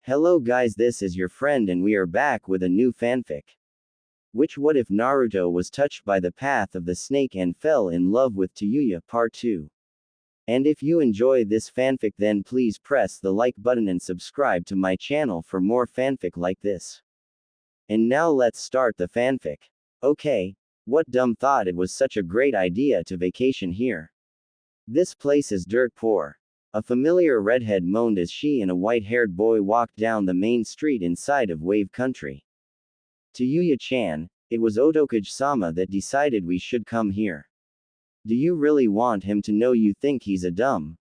Hello guys, this is your friend and we are back with a new fanfic. Which what if Naruto was touched by the path of the snake and fell in love with Tayuya part 2. And if you enjoy this fanfic then please press the like button and subscribe to my channel for more fanfic like this. And now let's start the fanfic. Okay, what dumb thought it was such a great idea to vacation here. This place is dirt poor. A familiar redhead moaned as she and a white-haired boy walked down the main street inside of Wave Country. To Yuya-chan, it was Otokage-sama that decided we should come here. Do you really want him to know you think he's a dumb?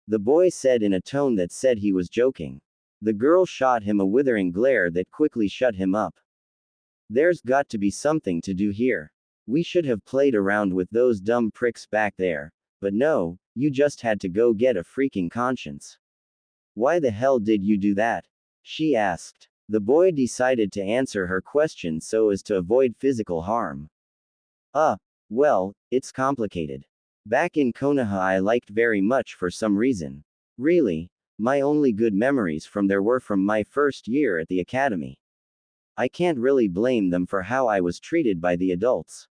The boy said in a tone that said he was joking. The girl shot him a withering glare that quickly shut him up. There's got to be something to do here. We should have played around with those dumb pricks back there. But no, you just had to go get a freaking conscience. Why the hell did you do that? She asked. The boy decided to answer her question so as to avoid physical harm. Well, it's complicated. Back in Konoha I liked very much for some reason. Really, my only good memories from there were from my first year at the academy. I can't really blame them for how I was treated by the adults.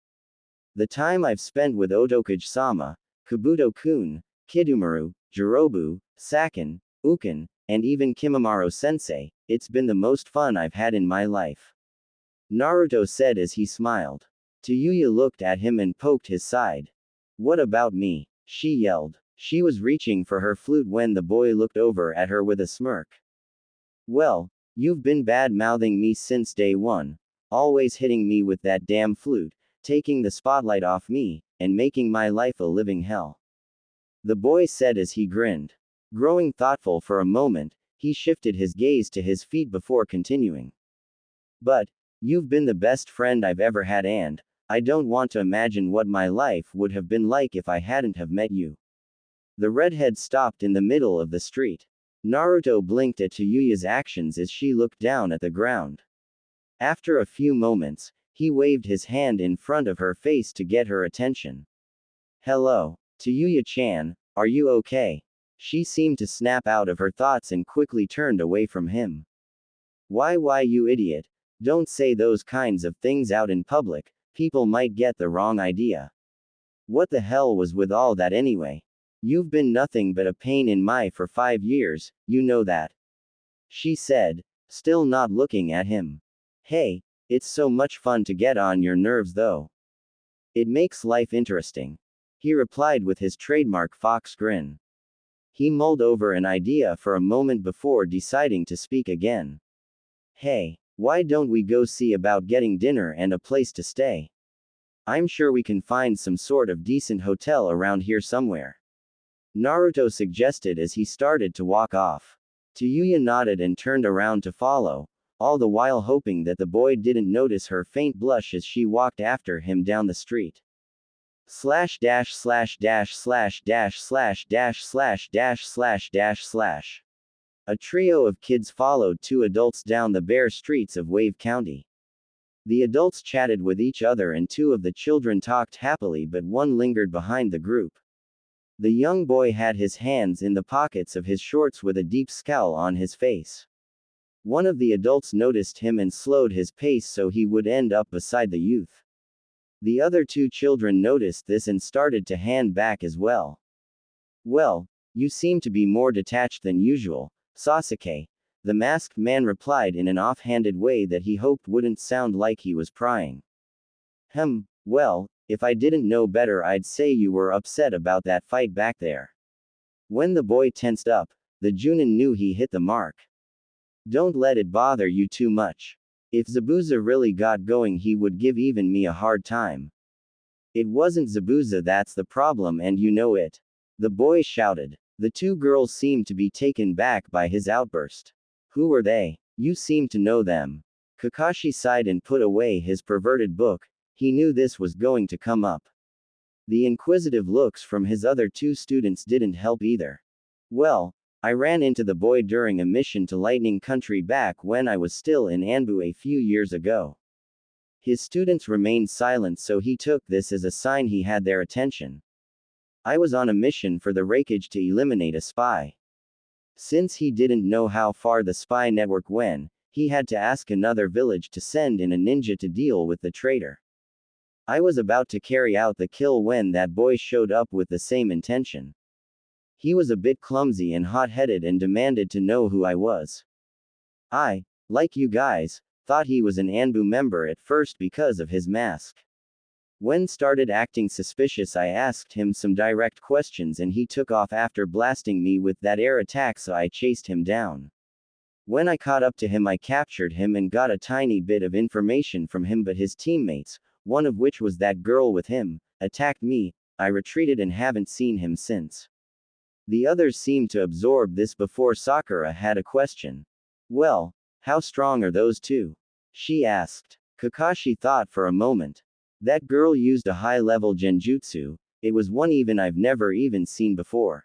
The time I've spent with Otokage-sama, Kabuto-kun, Kidomaru, Jirobu, Sakin, Ukin, and even Kimimaro-sensei, it's been the most fun I've had in my life. Naruto said as he smiled. Tayuya looked at him and poked his side. What about me? She yelled. She was reaching for her flute when the boy looked over at her with a smirk. Well, you've been bad-mouthing me since day one, always hitting me with that damn flute, taking the spotlight off me, and making my life a living hell. The boy said as he grinned. Growing thoughtful for a moment, he shifted his gaze to his feet before continuing. But, you've been the best friend I've ever had and, I don't want to imagine what my life would have been like if I hadn't have met you. The redhead stopped in the middle of the street. Naruto blinked at Tayuya's actions as she looked down at the ground. After a few moments, he waved his hand in front of her face to get her attention. Hello, Tayuya-chan, are you okay? She seemed to snap out of her thoughts and quickly turned away from him. Why you idiot, don't say those kinds of things out in public, people might get the wrong idea. What the hell was with all that anyway? You've been nothing but a pain in my for 5 years, you know that. She said, still not looking at him. Hey, it's so much fun to get on your nerves though. It makes life interesting. He replied with his trademark fox grin. He mulled over an idea for a moment before deciding to speak again. Hey, why don't we go see about getting dinner and a place to stay? I'm sure we can find some sort of decent hotel around here somewhere. Naruto suggested as he started to walk off. Tayuya nodded and turned around to follow, all the while hoping that the boy didn't notice her faint blush as she walked after him down the street. A trio of kids followed two adults down the bare streets of Wave County. The adults chatted with each other and two of the children talked happily, but one lingered behind the group. The young boy had his hands in the pockets of his shorts with a deep scowl on his face. One of the adults noticed him and slowed his pace so he would end up beside the youth. The other two children noticed this and started to hand back as well. Well, you seem to be more detached than usual, Sasuke, the masked man replied in an offhanded way that he hoped wouldn't sound like he was prying. Well, if I didn't know better I'd say you were upset about that fight back there. When the boy tensed up, the Junin knew he hit the mark. Don't let it bother you too much. If Zabuza really got going he would give even me a hard time. It wasn't Zabuza that's the problem and you know it. The boy shouted. The two girls seemed to be taken back by his outburst. Who were they? You seem to know them. Kakashi sighed and put away his perverted book, he knew this was going to come up. The inquisitive looks from his other two students didn't help either. Well, I ran into the boy during a mission to Lightning Country back when I was still in Anbu a few years ago. His students remained silent so he took this as a sign he had their attention. I was on a mission for the Raikage to eliminate a spy. Since he didn't know how far the spy network went, he had to ask another village to send in a ninja to deal with the traitor. I was about to carry out the kill when that boy showed up with the same intention. He was a bit clumsy and hot-headed and demanded to know who I was. I, like you guys, thought he was an Anbu member at first because of his mask. When started acting suspicious, I asked him some direct questions and he took off after blasting me with that air attack, so I chased him down. When I caught up to him, I captured him and got a tiny bit of information from him, but his teammates, one of which was that girl with him, attacked me. I retreated and haven't seen him since. The others seemed to absorb this before Sakura had a question. Well, how strong are those two? She asked. Kakashi thought for a moment. That girl used a high-level genjutsu. It was one even I've never even seen before.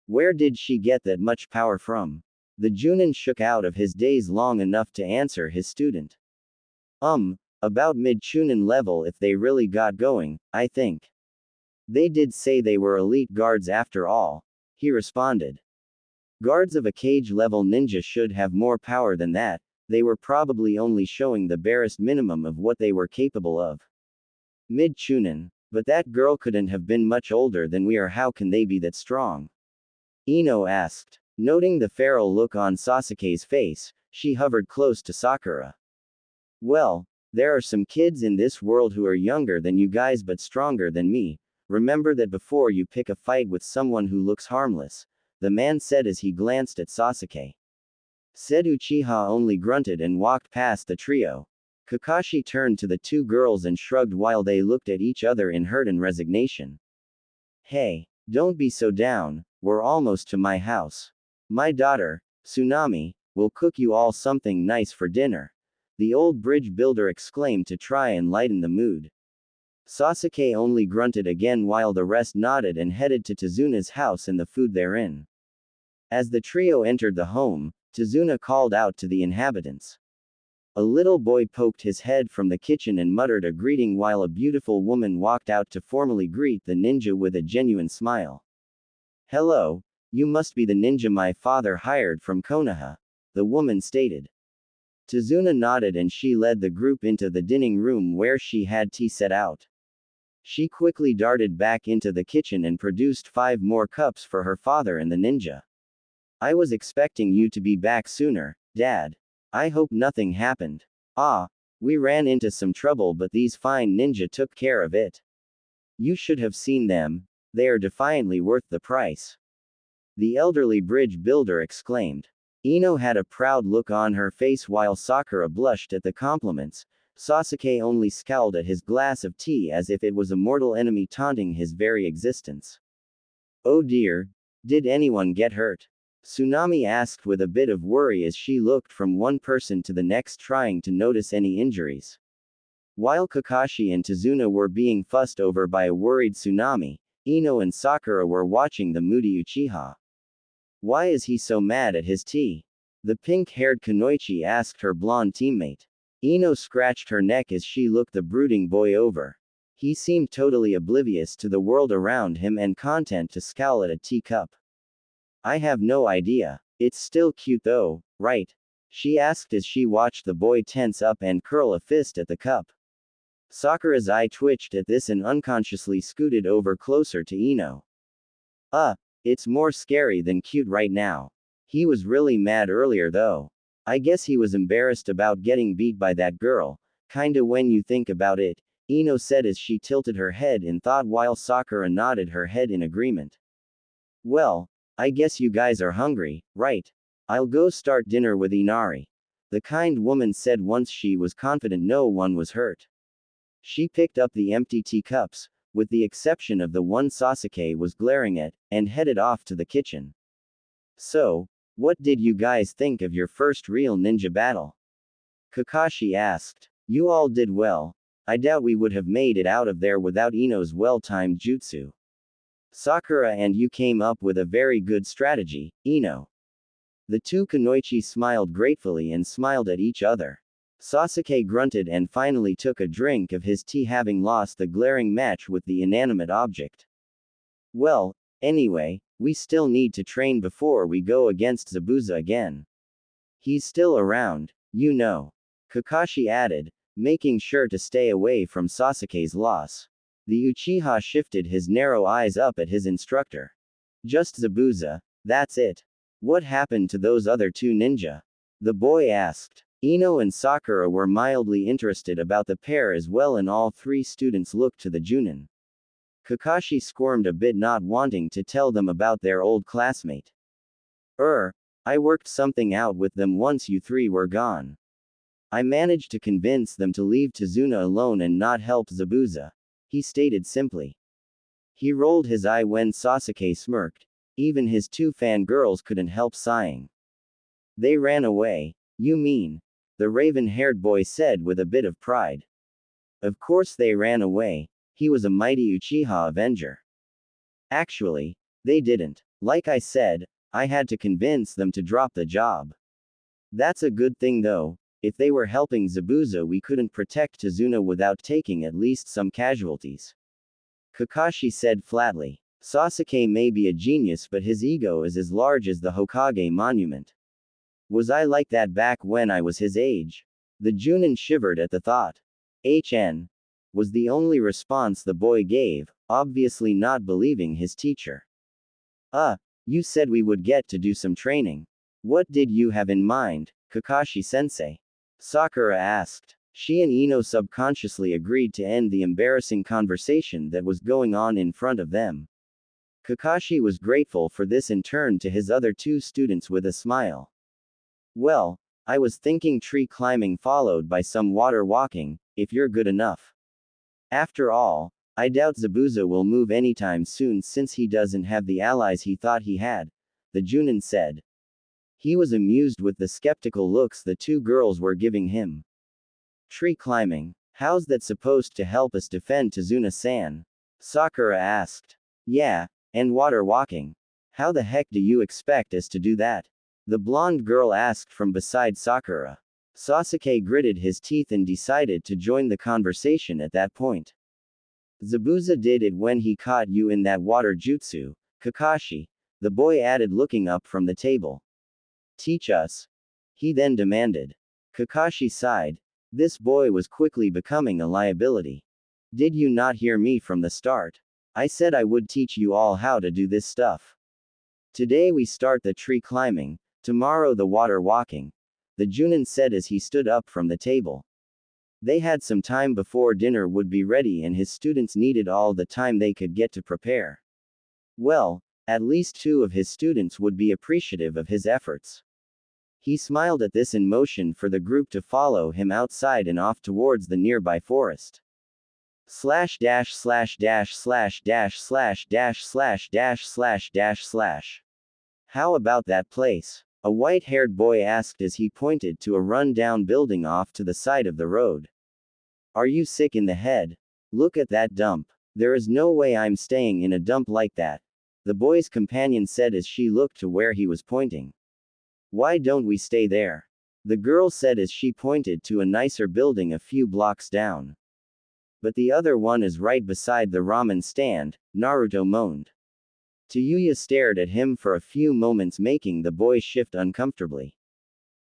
Where did she get that much power from? The Junin shook out of his daze long enough to answer his student. About mid-Chunin level if they really got going, I think. They did say they were elite guards after all, he responded. Guards of a cage-level ninja should have more power than that. They were probably only showing the barest minimum of what they were capable of. Mid-Chunin. But that girl couldn't have been much older than we are. How can they be that strong? Ino asked. Noting the feral look on Sasuke's face, she hovered close to Sakura. Well, there are some kids in this world who are younger than you guys but stronger than me. Remember that before you pick a fight with someone who looks harmless, the man said as he glanced at Sasuke. Said Uchiha only grunted and walked past the trio. Kakashi turned to the two girls and shrugged while they looked at each other in hurt and resignation. Hey, don't be so down, we're almost to my house. My daughter, Tsunami, will cook you all something nice for dinner. The old bridge builder exclaimed to try and lighten the mood. Sasuke only grunted again while the rest nodded and headed to Tazuna's house and the food therein. As the trio entered the home, Tazuna called out to the inhabitants. A little boy poked his head from the kitchen and muttered a greeting while a beautiful woman walked out to formally greet the ninja with a genuine smile. Hello, you must be the ninja my father hired from Konoha, the woman stated. Tazuna nodded and she led the group into the dining room where she had tea set out. She quickly darted back into the kitchen and produced 5 more cups for her father and the ninja. I was expecting you to be back sooner, Dad. I hope nothing happened. We ran into some trouble but these fine ninja took care of it. You should have seen them. They are defiantly worth the price. The elderly bridge builder exclaimed. Ino had a proud look on her face while Sakura blushed at the compliments. Sasuke only scowled at his glass of tea as if it was a mortal enemy taunting his very existence. Oh dear, did anyone get hurt? Tsunami asked with a bit of worry as she looked from one person to the next trying to notice any injuries. While Kakashi and Tazuna were being fussed over by a worried Tsunami, Ino and Sakura were watching the moody Uchiha. Why is he so mad at his tea? The pink-haired Kunoichi asked her blonde teammate. Ino scratched her neck as she looked the brooding boy over. He seemed totally oblivious to the world around him and content to scowl at a teacup. I have no idea. It's still cute though, right? She asked as she watched the boy tense up and curl a fist at the cup. Sakura's eye twitched at this and unconsciously scooted over closer to Ino. It's more scary than cute right now. He was really mad earlier though. I guess he was embarrassed about getting beat by that girl. Kinda when you think about it, Ino said as she tilted her head in thought while Sakura nodded her head in agreement. Well, I guess you guys are hungry, right? I'll go start dinner with Inari. The kind woman said once she was confident no one was hurt. She picked up the empty teacups, with the exception of the one Sasuke was glaring at, and headed off to the kitchen. So, what did you guys think of your first real ninja battle? Kakashi asked. You all did well. I doubt we would have made it out of there without Ino's well-timed jutsu. Sakura and you came up with a very good strategy, Ino. The two Kunoichi smiled gratefully and smiled at each other. Sasuke grunted and finally took a drink of his tea having lost the glaring match with the inanimate object. Well, Anyway, we still need to train before we go against Zabuza again. He's still around, you know. Kakashi added, making sure to stay away from Sasuke's loss. The Uchiha shifted his narrow eyes up at his instructor. Just Zabuza, that's it. What happened to those other two ninja? The boy asked. Ino and Sakura were mildly interested about the pair as well, and all three students looked to the Junin. Kakashi squirmed a bit, not wanting to tell them about their old classmate. I worked something out with them once you three were gone. I managed to convince them to leave Tazuna alone and not help Zabuza, he stated simply. He rolled his eye when Sasuke smirked. Even his two fangirls couldn't help sighing. They ran away, you mean? The raven-haired boy said with a bit of pride. Of course they ran away. He was a mighty Uchiha Avenger. Actually, they didn't. Like I said, I had to convince them to drop the job. That's a good thing though. If they were helping Zabuza, we couldn't protect Tazuna without taking at least some casualties. Kakashi said flatly. Sasuke may be a genius, but his ego is as large as the Hokage monument. Was I like that back when I was his age? The Junin shivered at the thought. HN was the only response the boy gave, obviously not believing his teacher. You said we would get to do some training. What did you have in mind, Kakashi-sensei? Sakura asked. She and Ino subconsciously agreed to end the embarrassing conversation that was going on in front of them. Kakashi was grateful for this and turned to his other two students with a smile. Well, I was thinking tree climbing followed by some water walking, if you're good enough. After all, I doubt Zabuza will move anytime soon since he doesn't have the allies he thought he had, the Junin said. He was amused with the skeptical looks the two girls were giving him. Tree climbing, how's that supposed to help us defend Tazuna-san? Sakura asked. Yeah, and water walking. How the heck do you expect us to do that? The blonde girl asked from beside Sakura. Sasuke gritted his teeth and decided to join the conversation at that point. Zabuza did it when he caught you in that water jutsu, Kakashi, the boy added, looking up from the table. Teach us? He then demanded. Kakashi sighed. This boy was quickly becoming a liability. Did you not hear me from the start? I said I would teach you all how to do this stuff. Today we start the tree climbing, tomorrow the water walking, the Junin said as he stood up from the table. They had some time before dinner would be ready and his students needed all the time they could get to prepare. Well, at least two of his students would be appreciative of his efforts. He smiled at this and motioned for the group to follow him outside and off towards the nearby forest. // How about that place? A white-haired boy asked as he pointed to a run-down building off to the side of the road. Are you sick in the head? Look at that dump. There is no way I'm staying in a dump like that, the boy's companion said as she looked to where he was pointing. Why don't we stay there? The girl said as she pointed to a nicer building a few blocks down. But the other one is right beside the ramen stand, Naruto moaned. Tayuya stared at him for a few moments, making the boy shift uncomfortably.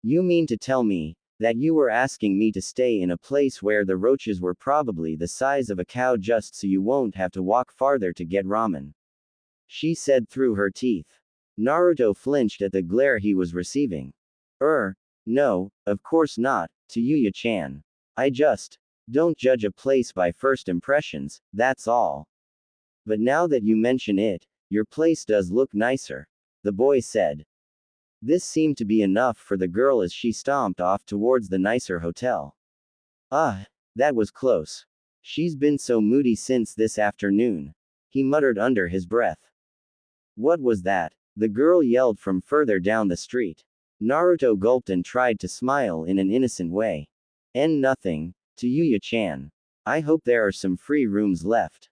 You mean to tell me that you were asking me to stay in a place where the roaches were probably the size of a cow just so you won't have to walk farther to get ramen? She said through her teeth. Naruto flinched at the glare he was receiving. No, of course not, Tayuya-chan. I just don't judge a place by first impressions, that's all. But now that you mention it, your place does look nicer, the boy said. This seemed to be enough for the girl as she stomped off towards the nicer hotel. That was close. She's been so moody since this afternoon, he muttered under his breath. What was that? The girl yelled from further down the street. Naruto gulped and tried to smile in an innocent way. Nothing, Tayuya-chan. I hope there are some free rooms left.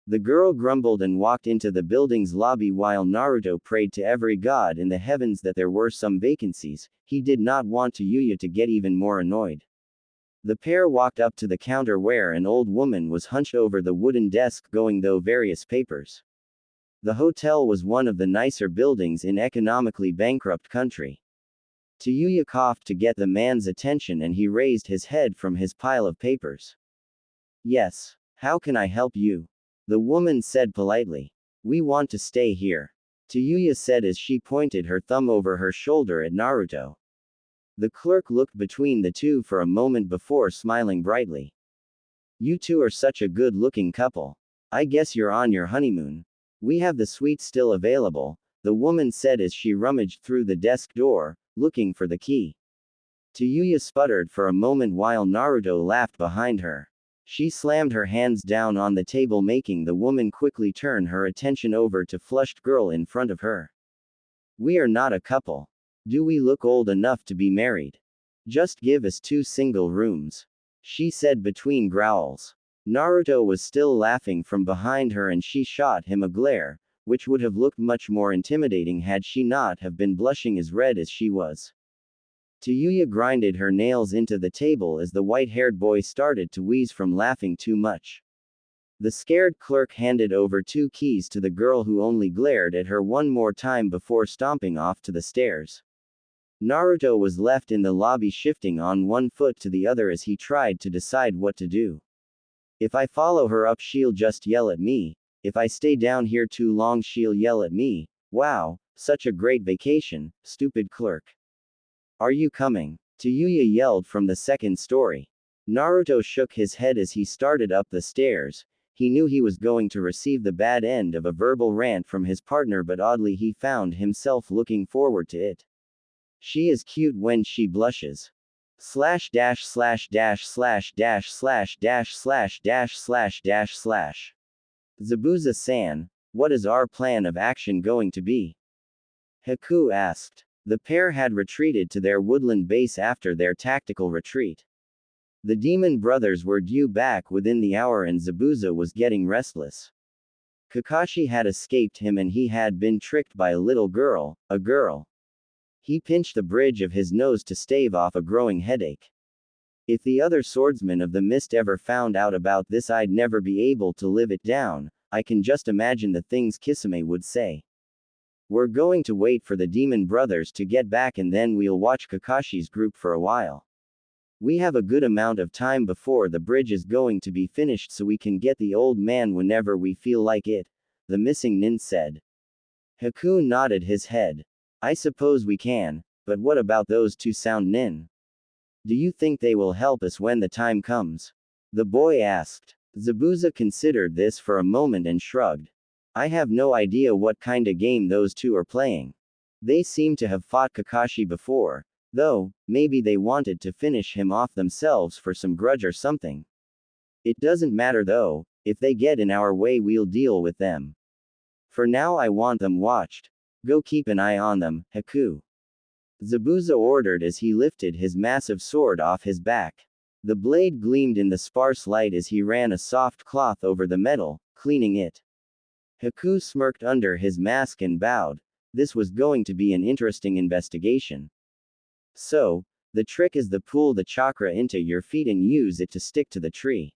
The girl grumbled and walked into the building's lobby while Naruto prayed to every god in the heavens that there were some vacancies. He did not want Tayuya to get even more annoyed. The pair walked up to the counter where an old woman was hunched over the wooden desk going through various papers. The hotel was one of the nicer buildings in economically bankrupt country. Tayuya coughed to get the man's attention and he raised his head from his pile of papers. Yes. How can I help you? The woman said politely. We want to stay here. Tayuya said as she pointed her thumb over her shoulder at Naruto. The clerk looked between the two for a moment before smiling brightly. You two are such a good-looking couple. I guess you're on your honeymoon. We have the suite still available, the woman said as she rummaged through the desk door, looking for the key. Tayuya sputtered for a moment while Naruto laughed behind her. She slammed her hands down on the table, making the woman quickly turn her attention over to flushed girl in front of her. We are not a couple. Do we look old enough to be married? Just give us 2 single rooms. She said between growls. Naruto was still laughing from behind her and she shot him a glare, which would have looked much more intimidating had she not have been blushing as red as she was. Tayuya grinded her nails into the table as the white-haired boy started to wheeze from laughing too much. The scared clerk handed over 2 keys to the girl who only glared at her one more time before stomping off to the stairs. Naruto was left in the lobby shifting on one foot to the other as he tried to decide what to do. If I follow her up, she'll just yell at me. If I stay down here too long, she'll yell at me. Wow, such a great vacation, stupid clerk. Are you coming? Tayuya yelled from the second story. Naruto shook his head as he started up the stairs. He knew he was going to receive the bad end of a verbal rant from his partner, but oddly he found himself looking forward to it. She is cute when she blushes. Slash dash slash dash slash dash slash dash slash dash slash dash slash. Zabuza-san, what is our plan of action going to be? Haku asked. The pair had retreated to their woodland base after their tactical retreat. The demon brothers were due back within the hour and Zabuza was getting restless. Kakashi had escaped him and he had been tricked by a little girl, a girl. He pinched the bridge of his nose to stave off a growing headache. If the other swordsmen of the mist ever found out about this, I'd never be able to live it down. I can just imagine the things Kisame would say. We're going to wait for the demon brothers to get back and then we'll watch Kakashi's group for a while. We have a good amount of time before the bridge is going to be finished so we can get the old man whenever we feel like it, the missing nin said. Haku nodded his head. I suppose we can, but what about those 2 sound nin? Do you think they will help us when the time comes? The boy asked. Zabuza considered this for a moment and shrugged. I have no idea what kinda game those 2 are playing. They seem to have fought Kakashi before, though, maybe they wanted to finish him off themselves for some grudge or something. It doesn't matter though, if they get in our way we'll deal with them. For now I want them watched. Go keep an eye on them, Haku. Zabuza ordered as he lifted his massive sword off his back. The blade gleamed in the sparse light as he ran a soft cloth over the metal, cleaning it. Haku smirked under his mask and bowed. This was going to be an interesting investigation. So, the trick is to pull the chakra into your feet and use it to stick to the tree.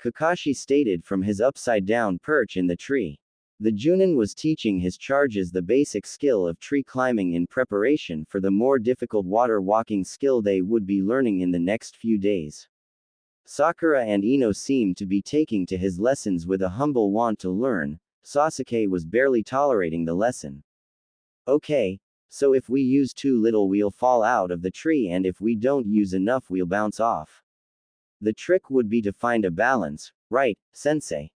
Kakashi stated from his upside-down perch in the tree. The Junin was teaching his charges the basic skill of tree climbing in preparation for the more difficult water walking skill they would be learning in the next few days. Sakura and Ino seemed to be taking to his lessons with a humble want to learn. Sasuke was barely tolerating the lesson. Okay, so if we use too little we'll fall out of the tree and if we don't use enough we'll bounce off. The trick would be to find a balance, right, sensei?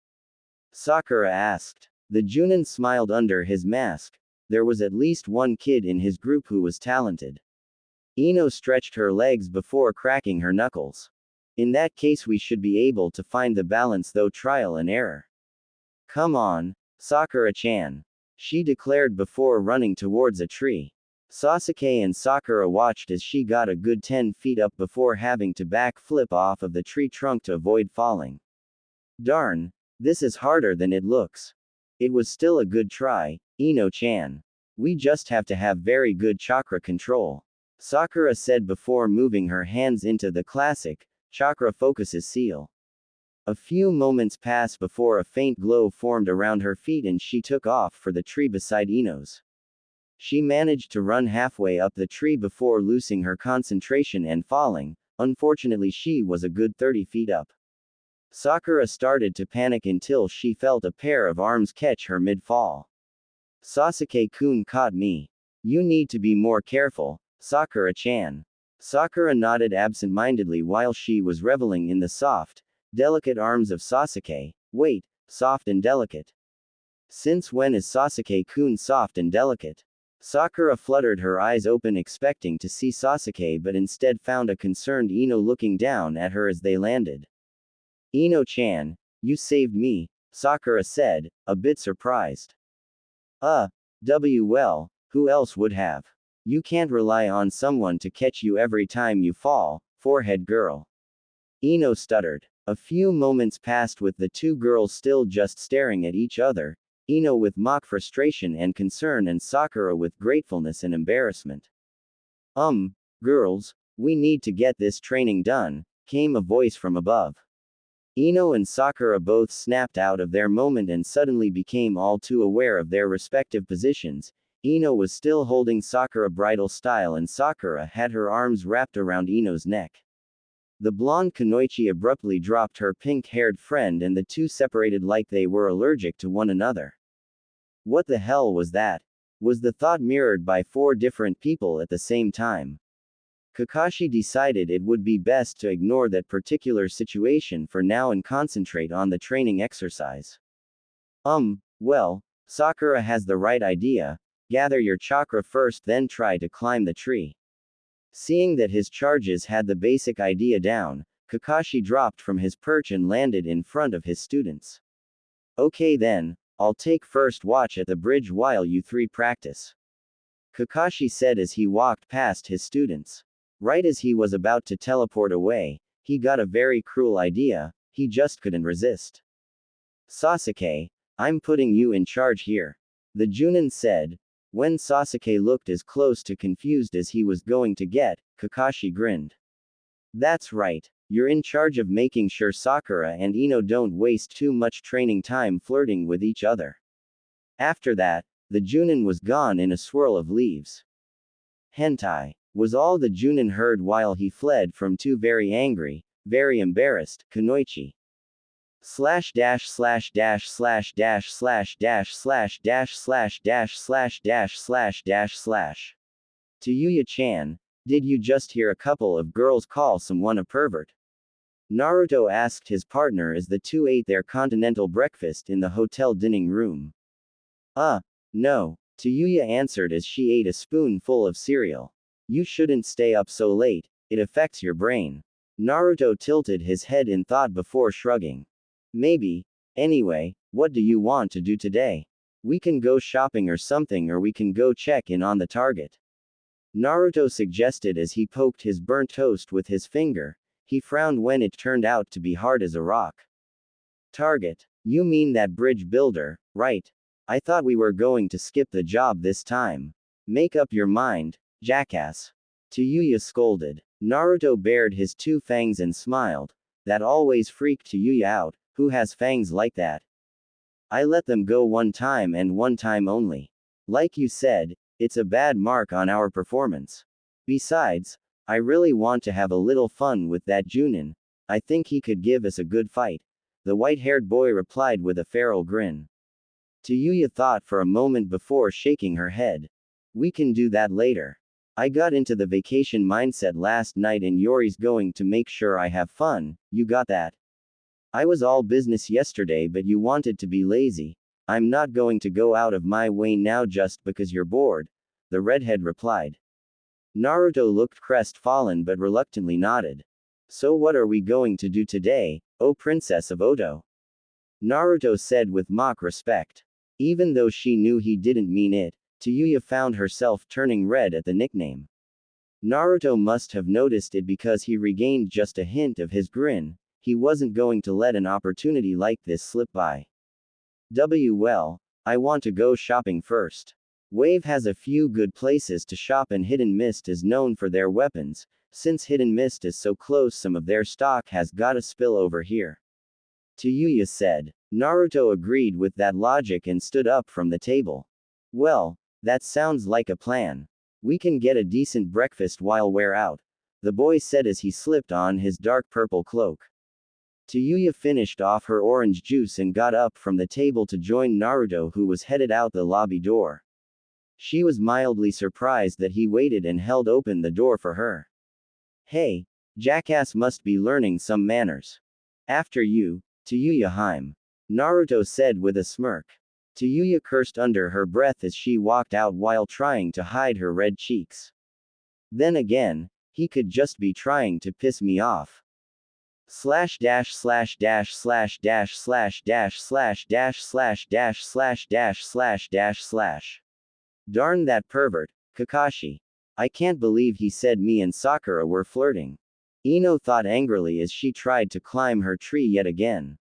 Sakura asked. The Junin smiled under his mask. There was at least one kid in his group who was talented. Ino stretched her legs before cracking her knuckles. In that case we should be able to find the balance though trial and error. Come on, Sakura-chan. She declared before running towards a tree. Sasuke and Sakura watched as she got a good 10 feet up before having to backflip off of the tree trunk to avoid falling. Darn, this is harder than it looks. It was still a good try, Ino-chan. We just have to have very good chakra control. Sakura said before moving her hands into the classic chakra focuses seal. A few moments passed before a faint glow formed around her feet and she took off for the tree beside Ino's. She managed to run halfway up the tree before losing her concentration and falling. Unfortunately, she was a good 30 feet up. Sakura started to panic until she felt a pair of arms catch her mid-fall. Sasuke-kun caught me. You need to be more careful, Sakura-chan. Sakura nodded absent-mindedly while she was reveling in the soft, delicate arms of Sasuke. Wait, soft and delicate. Since when is Sasuke-kun soft and delicate? Sakura fluttered her eyes open expecting to see Sasuke but instead found a concerned Ino looking down at her as they landed. Ino-chan, you saved me, Sakura said, a bit surprised. Well, who else would have? You can't rely on someone to catch you every time you fall, forehead girl. Ino stuttered. A few moments passed with the two girls still just staring at each other, Ino with mock frustration and concern and Sakura with gratefulness and embarrassment. Girls, we need to get this training done, came a voice from above. Ino and Sakura both snapped out of their moment and suddenly became all too aware of their respective positions. Ino was still holding Sakura bridal style and Sakura had her arms wrapped around Ino's neck. The blonde Kunoichi abruptly dropped her pink-haired friend and the two separated like they were allergic to one another. What the hell was that? Was the thought mirrored by 4 different people at the same time? Kakashi decided it would be best to ignore that particular situation for now and concentrate on the training exercise. Well, Sakura has the right idea. Gather your chakra first, then try to climb the tree. Seeing that his charges had the basic idea down, Kakashi dropped from his perch and landed in front of his students. Okay then, I'll take first watch at the bridge while you 3 practice. Kakashi said as he walked past his students. Right as he was about to teleport away, he got a very cruel idea, he just couldn't resist. Sasuke, I'm putting you in charge here. The Junin said. When Sasuke looked as close to confused as he was going to get, Kakashi grinned. That's right, you're in charge of making sure Sakura and Ino don't waste too much training time flirting with each other. After that, the Junin was gone in a swirl of leaves. Hentai, was all the Junin heard while he fled from 2 very angry, very embarrassed, Kunoichi. Tayuya-chan, did you just hear a couple of girls call someone a pervert? Naruto asked his partner as the two ate their continental breakfast in the hotel dining room. No, Tayuya answered as she ate a spoonful of cereal. You shouldn't stay up so late, it affects your brain. Naruto tilted his head in thought before shrugging. Maybe. Anyway, what do you want to do today? We can go shopping or something, or we can go check in on the target. Naruto suggested as he poked his burnt toast with his finger. He frowned when it turned out to be hard as a rock. Target? You mean that bridge builder, right? I thought we were going to skip the job this time. Make up your mind, jackass. Tayuya scolded. Naruto bared his 2 fangs and smiled. That always freaked Tayuya out. Who has fangs like that? I let them go 1 time and 1 time only. Like you said, it's a bad mark on our performance. Besides, I really want to have a little fun with that Junin. I think he could give us a good fight. The white-haired boy replied with a feral grin. Tayuya thought for a moment before shaking her head. We can do that later. I got into the vacation mindset last night and Yori's going to make sure I have fun, you got that? I was all business yesterday but you wanted to be lazy. I'm not going to go out of my way now just because you're bored, the redhead replied. Naruto looked crestfallen but reluctantly nodded. So what are we going to do today, O Princess of Oto? Naruto said with mock respect. Even though she knew he didn't mean it, Tayuya found herself turning red at the nickname. Naruto must have noticed it because he regained just a hint of his grin. He wasn't going to let an opportunity like this slip by. Well, I want to go shopping first. Wave has a few good places to shop and Hidden Mist is known for their weapons. Since Hidden Mist is so close, some of their stock has gotta spill over here. Tayuya said. Naruto agreed with that logic and stood up from the table. Well, that sounds like a plan. We can get a decent breakfast while we're out, the boy said as he slipped on his dark purple cloak. Tayuya finished off her orange juice and got up from the table to join Naruto, who was headed out the lobby door. She was mildly surprised that he waited and held open the door for her. Hey, jackass must be learning some manners. After you, Tayuya Haim. Naruto said with a smirk. Tayuya cursed under her breath as she walked out while trying to hide her red cheeks. Then again, he could just be trying to piss me off. Slash dash slash dash slash dash slash dash slash dash slash dash slash dash slash dash slash. Darn that pervert, Kakashi. I can't believe he said me and Sakura were flirting. Ino thought angrily as she tried to climb her tree yet again.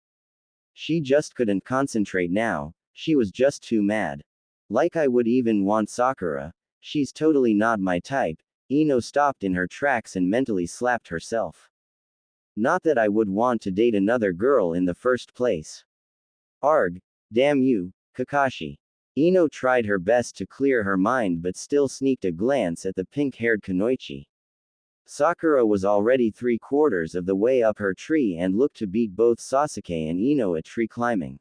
She just couldn't concentrate now, she was just too mad. Like I would even want Sakura, she's totally not my type. Ino stopped in her tracks and mentally slapped herself. Not that I would want to date another girl in the first place. Arg, damn you, Kakashi. Ino tried her best to clear her mind but still sneaked a glance at the pink-haired Kunoichi. Sakura was already 3/4 of the way up her tree and looked to beat both Sasuke and Ino at tree climbing.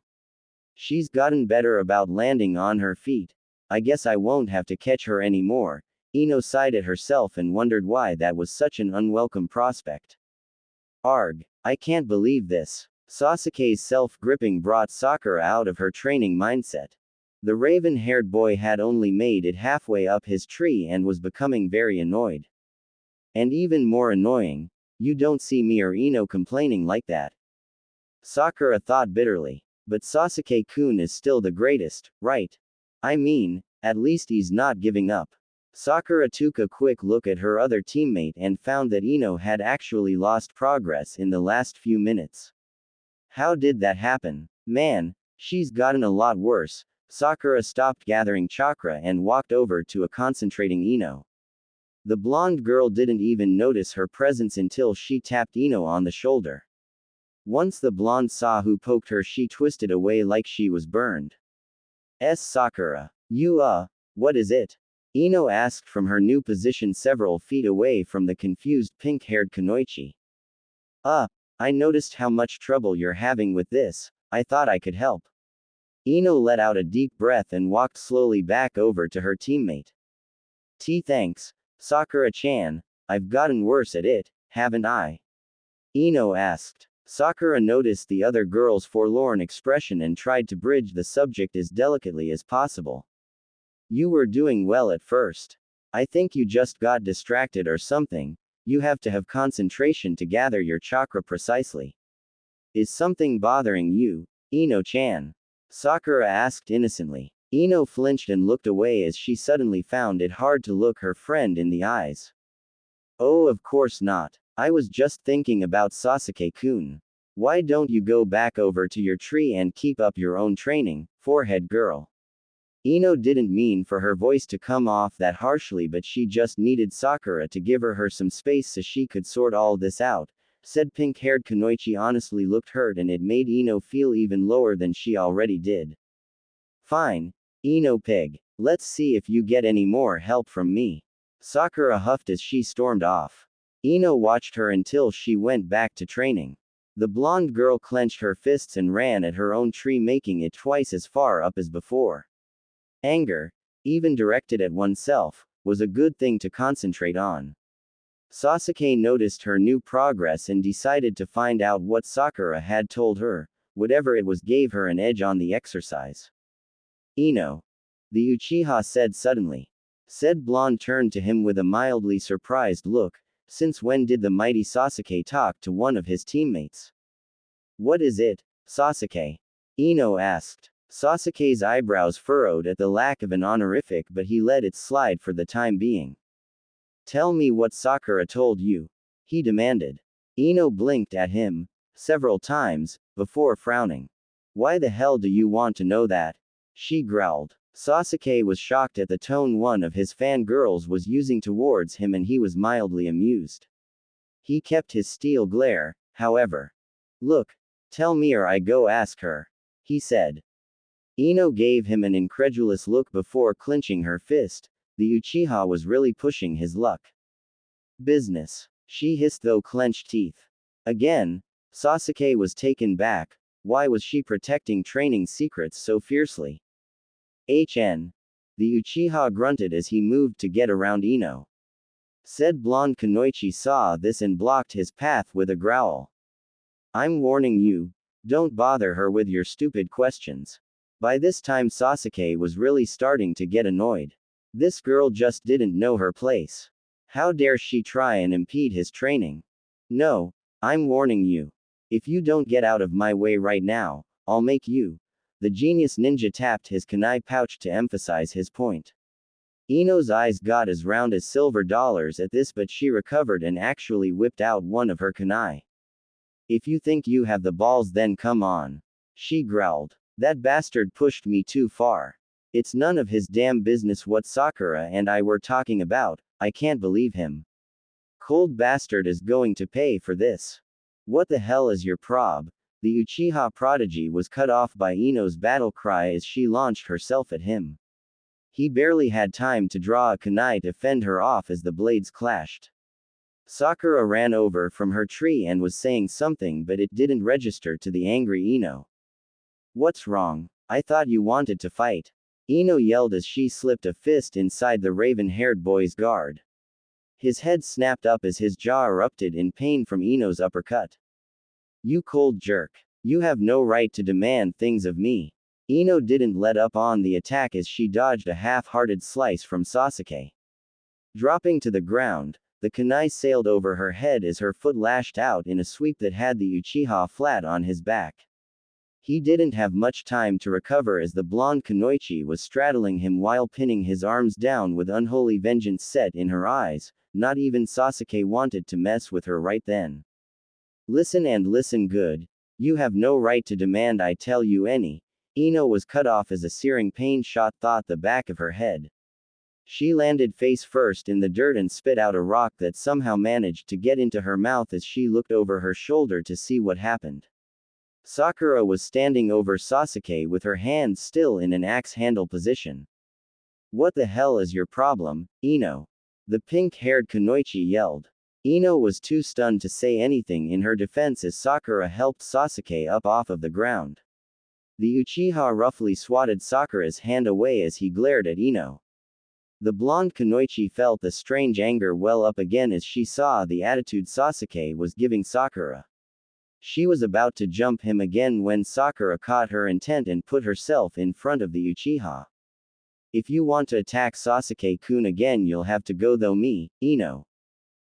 She's gotten better about landing on her feet. I guess I won't have to catch her anymore. Ino sighed at herself and wondered why that was such an unwelcome prospect. Arg, I can't believe this. Sasuke's self-gripping brought Sakura out of her training mindset. The raven-haired boy had only made it halfway up his tree and was becoming very annoyed. And even more annoying, you don't see me or Ino complaining like that. Sakura thought bitterly. But Sasuke-kun is still the greatest, right? I mean, at least he's not giving up. Sakura took a quick look at her other teammate and found that Ino had actually lost progress in the last few minutes. How did that happen? Man, she's gotten a lot worse. Sakura stopped gathering chakra and walked over to a concentrating Ino. The blonde girl didn't even notice her presence until she tapped Ino on the shoulder. Once the blonde saw who poked her, she twisted away like she was burned. Sakura. You, what is it? Ino asked from her new position several feet away from the confused pink-haired Kunoichi. I noticed how much trouble you're having with this. I thought I could help. Ino let out a deep breath and walked slowly back over to her teammate. Thanks, Sakura-chan. I've gotten worse at it, haven't I? Ino asked. Sakura noticed the other girl's forlorn expression and tried to bridge the subject as delicately as possible. You were doing well at first. I think you just got distracted or something. You have to have concentration to gather your chakra precisely. Is something bothering you, Ino-chan? Sakura asked innocently. Ino flinched and looked away as she suddenly found it hard to look her friend in the eyes. Oh, of course not. I was just thinking about Sasuke-kun. Why don't you go back over to your tree and keep up your own training, forehead girl? Ino didn't mean for her voice to come off that harshly, but she just needed Sakura to give her some space so she could sort all this out, said pink-haired Kunoichi. Honestly looked hurt and it made Ino feel even lower than she already did. Fine, Ino pig. Let's see if you get any more help from me. Sakura huffed as she stormed off. Ino watched her until she went back to training. The blonde girl clenched her fists and ran at her own tree, making it twice as far up as before. Anger, even directed at oneself, was a good thing to concentrate on. Sasuke noticed her new progress and decided to find out what Sakura had told her. Whatever it was gave her an edge on the exercise. Ino. The Uchiha said suddenly. Said blonde turned to him with a mildly surprised look. Since when did the mighty Sasuke talk to one of his teammates? What is it, Sasuke? Ino asked. Sasuke's eyebrows furrowed at the lack of an honorific, but he let it slide for the time being. Tell me what Sakura told you, he demanded. Ino blinked at him several times before frowning. Why the hell do you want to know that? She growled. Sasuke was shocked at the tone one of his fangirls was using towards him, and he was mildly amused. He kept his steel glare, however. Look, Tell me or I go ask her, he said. Ino gave him an incredulous look before clenching her fist. The Uchiha was really pushing his luck. Business, she hissed through clenched teeth. Again, Sasuke was taken back. Why was she protecting training secrets so fiercely? HN. The Uchiha grunted as he moved to get around Ino. Said blonde Kunoichi saw this and blocked his path with a growl. I'm warning you, don't bother her with your stupid questions. By this time Sasuke was really starting to get annoyed. This girl just didn't know her place. How dare she try and impede his training? No, I'm warning you. If you don't get out of my way right now, I'll make you. The genius ninja tapped his kunai pouch to emphasize his point. Ino's eyes got as round as silver dollars at this, but she recovered and actually whipped out one of her kunai. If you think you have the balls, then come on. She growled. That bastard pushed me too far. It's none of his damn business what Sakura and I were talking about. I can't believe him. Cold bastard is going to pay for this. What the hell is your prob? The Uchiha prodigy was cut off by Ino's battle cry as she launched herself at him. He barely had time to draw a kunai to fend her off as the blades clashed. Sakura ran over from her tree and was saying something, but it didn't register to the angry Ino. What's wrong? I thought you wanted to fight. Ino yelled as she slipped a fist inside the raven-haired boy's guard. His head snapped up as his jaw erupted in pain from Ino's uppercut. You cold jerk. You have no right to demand things of me. Ino didn't let up on the attack as she dodged a half-hearted slice from Sasuke. Dropping to the ground, the kunai sailed over her head as her foot lashed out in a sweep that had the Uchiha flat on his back. He didn't have much time to recover as the blonde Kunoichi was straddling him while pinning his arms down with unholy vengeance set in her eyes. Not even Sasuke wanted to mess with her right then. Listen and listen good. You have no right to demand I tell you any. Ino was cut off as a searing pain shot through the back of her head. She landed face first in the dirt and spit out a rock that somehow managed to get into her mouth as she looked over her shoulder to see what happened. Sakura was standing over Sasuke with her hands still in an axe handle position. What the hell is your problem, Ino? The pink-haired Kunoichi yelled. Ino was too stunned to say anything in her defense as Sakura helped Sasuke up off of the ground. The Uchiha roughly swatted Sakura's hand away as he glared at Ino. The blonde Kunoichi felt the strange anger well up again as she saw the attitude Sasuke was giving Sakura. She was about to jump him again when Sakura caught her intent and put herself in front of the Uchiha. If you want to attack Sasuke-kun again, you'll have to go through me, Ino.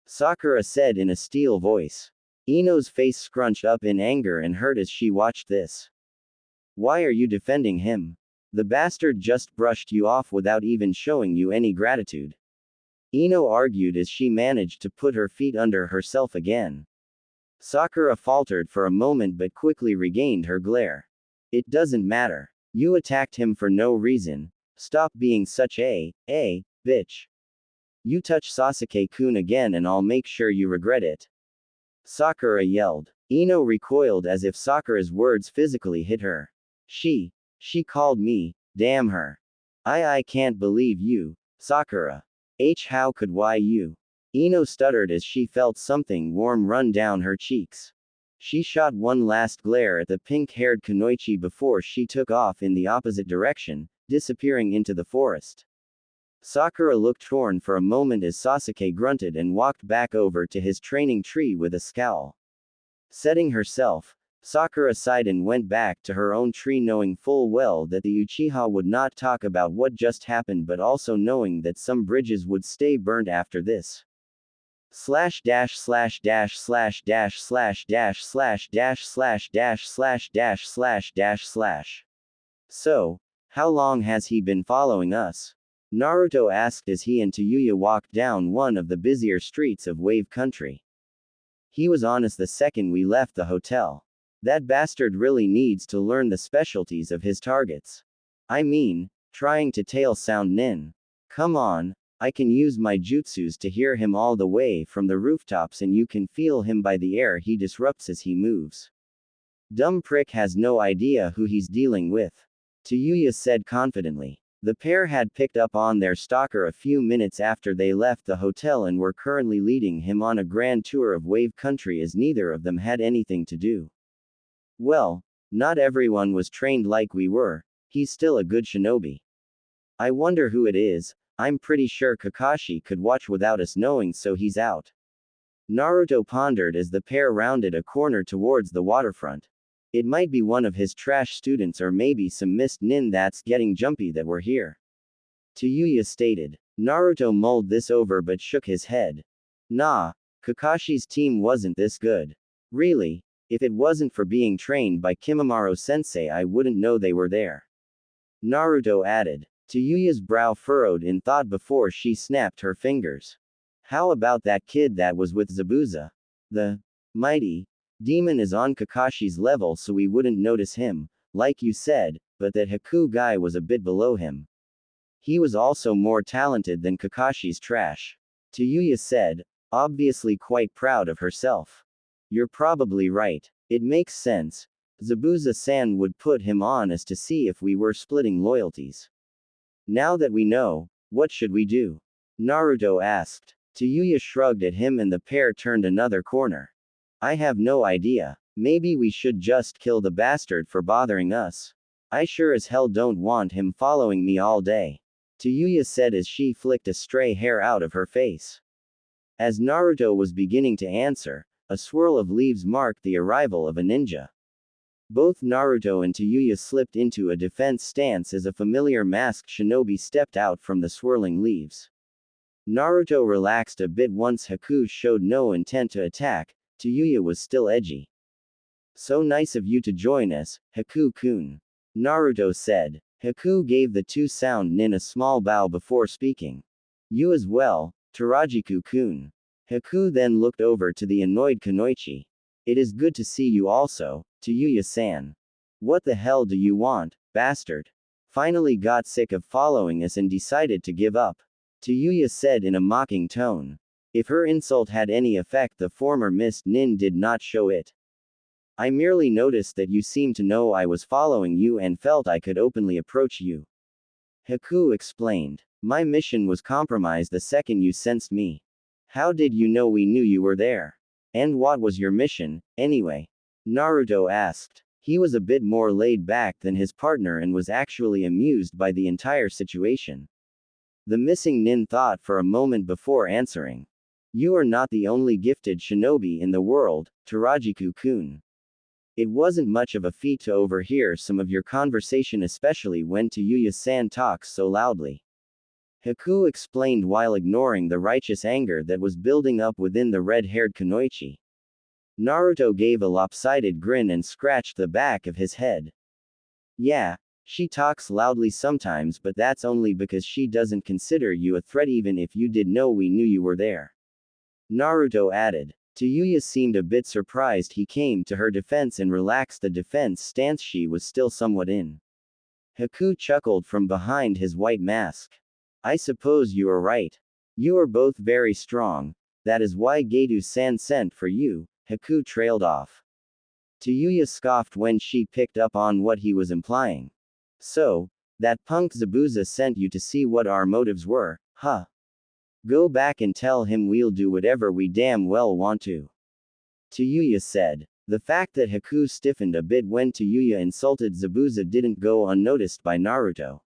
Sakura said in a steel voice. Ino's face scrunched up in anger and hurt as she watched this. Why are you defending him? The bastard just brushed you off without even showing you any gratitude. Ino argued as she managed to put her feet under herself again. Sakura faltered for a moment but quickly regained her glare. It doesn't matter. You attacked him for no reason. Stop being such a bitch. You touch Sasuke-kun again and I'll make sure you regret it. Sakura yelled. Ino recoiled as if Sakura's words physically hit her. She called me, damn her. I can't believe you, Sakura. How could you? Ino stuttered as she felt something warm run down her cheeks. She shot one last glare at the pink-haired Kunoichi before she took off in the opposite direction, disappearing into the forest. Sakura looked torn for a moment as Sasuke grunted and walked back over to his training tree with a scowl. Setting herself, Sakura sighed and went back to her own tree, knowing full well that the Uchiha would not talk about what just happened, but also knowing that some bridges would stay burned after this. // So, how long has he been following us? Naruto asked as he and Tayuya walked down one of the busier streets of Wave Country. He was on us the second we left the hotel. That bastard really needs to learn the specialties of his targets. I mean, trying to tail sound nin. Come on, I can use my jutsus to hear him all the way from the rooftops and you can feel him by the air he disrupts as he moves. Dumb prick has no idea who he's dealing with. Tayuya said confidently. The pair had picked up on their stalker a few minutes after they left the hotel and were currently leading him on a grand tour of Wave Country as neither of them had anything to do. Well, not everyone was trained like we were. He's still a good shinobi. I wonder who it is. I'm pretty sure Kakashi could watch without us knowing, so he's out. Naruto pondered as the pair rounded a corner towards the waterfront. It might be one of his trash students or maybe some missed nin that's getting jumpy that were here. Tayuya stated. Naruto mulled this over but shook his head. Nah, Kakashi's team wasn't this good. Really, if it wasn't for being trained by Kimimaro-sensei I wouldn't know they were there. Naruto added. Tayuya's brow furrowed in thought before she snapped her fingers. How about that kid that was with Zabuza? The mighty demon is on Kakashi's level so we wouldn't notice him, like you said, but that Haku guy was a bit below him. He was also more talented than Kakashi's trash. Tayuya said, obviously quite proud of herself. You're probably right. It makes sense. Zabuza-san would put him on us to see if we were splitting loyalties. Now that we know, what should we do? Naruto asked. Tayuya shrugged at him and the pair turned another corner. I have no idea. Maybe we should just kill the bastard for bothering us. I sure as hell don't want him following me all day. Tayuya said as she flicked a stray hair out of her face. As Naruto was beginning to answer, a swirl of leaves marked the arrival of a ninja. Both Naruto and Tayuya slipped into a defense stance as a familiar masked shinobi stepped out from the swirling leaves. Naruto relaxed a bit once Haku showed no intent to attack. Tayuya was still edgy. So nice of you to join us, Haku-kun. Naruto said. Haku gave the two-sound nin a small bow before speaking. You as well, Tarajiku-kun. Haku then looked over to the annoyed Kunoichi. It is good to see you also, Tayuya-san. What the hell do you want, bastard? Finally got sick of following us and decided to give up. Tayuya said in a mocking tone. If her insult had any effect, the former mist nin did not show it. I merely noticed that you seemed to know I was following you and felt I could openly approach you. Haku explained. My mission was compromised the second you sensed me. How did you know we knew you were there? And what was your mission, anyway? Naruto asked. He was a bit more laid back than his partner and was actually amused by the entire situation. The missing nin thought for a moment before answering. You are not the only gifted shinobi in the world, Tarajiku-kun. It wasn't much of a feat to overhear some of your conversation, especially when Tayuya-san talks so loudly. Haku explained while ignoring the righteous anger that was building up within the red-haired Kunoichi. Naruto gave a lopsided grin and scratched the back of his head. Yeah, she talks loudly sometimes, but that's only because she doesn't consider you a threat even if you did know we knew you were there. Naruto added. Tayuya seemed a bit surprised he came to her defense and relaxed the defense stance she was still somewhat in. Haku chuckled from behind his white mask. I suppose you are right. You are both very strong. That is why Gedu-san sent for you. Haku trailed off. Tayuya scoffed when she picked up on what he was implying. So, that punk Zabuza sent you to see what our motives were, huh? Go back and tell him we'll do whatever we damn well want to. Tayuya said. The fact that Haku stiffened a bit when Tayuya insulted Zabuza didn't go unnoticed by Naruto.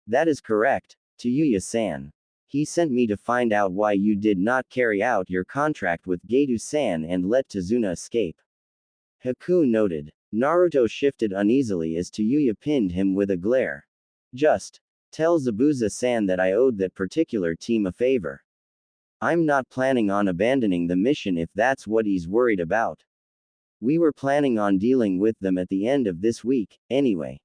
That is correct, Tayuya-san. He sent me to find out why you did not carry out your contract with Gedu-san and let Tazuna escape. Haku noted. Naruto shifted uneasily as Tayuya pinned him with a glare. Just tell Zabuza-san that I owed that particular team a favor. I'm not planning on abandoning the mission if that's what he's worried about. We were planning on dealing with them at the end of this week, anyway.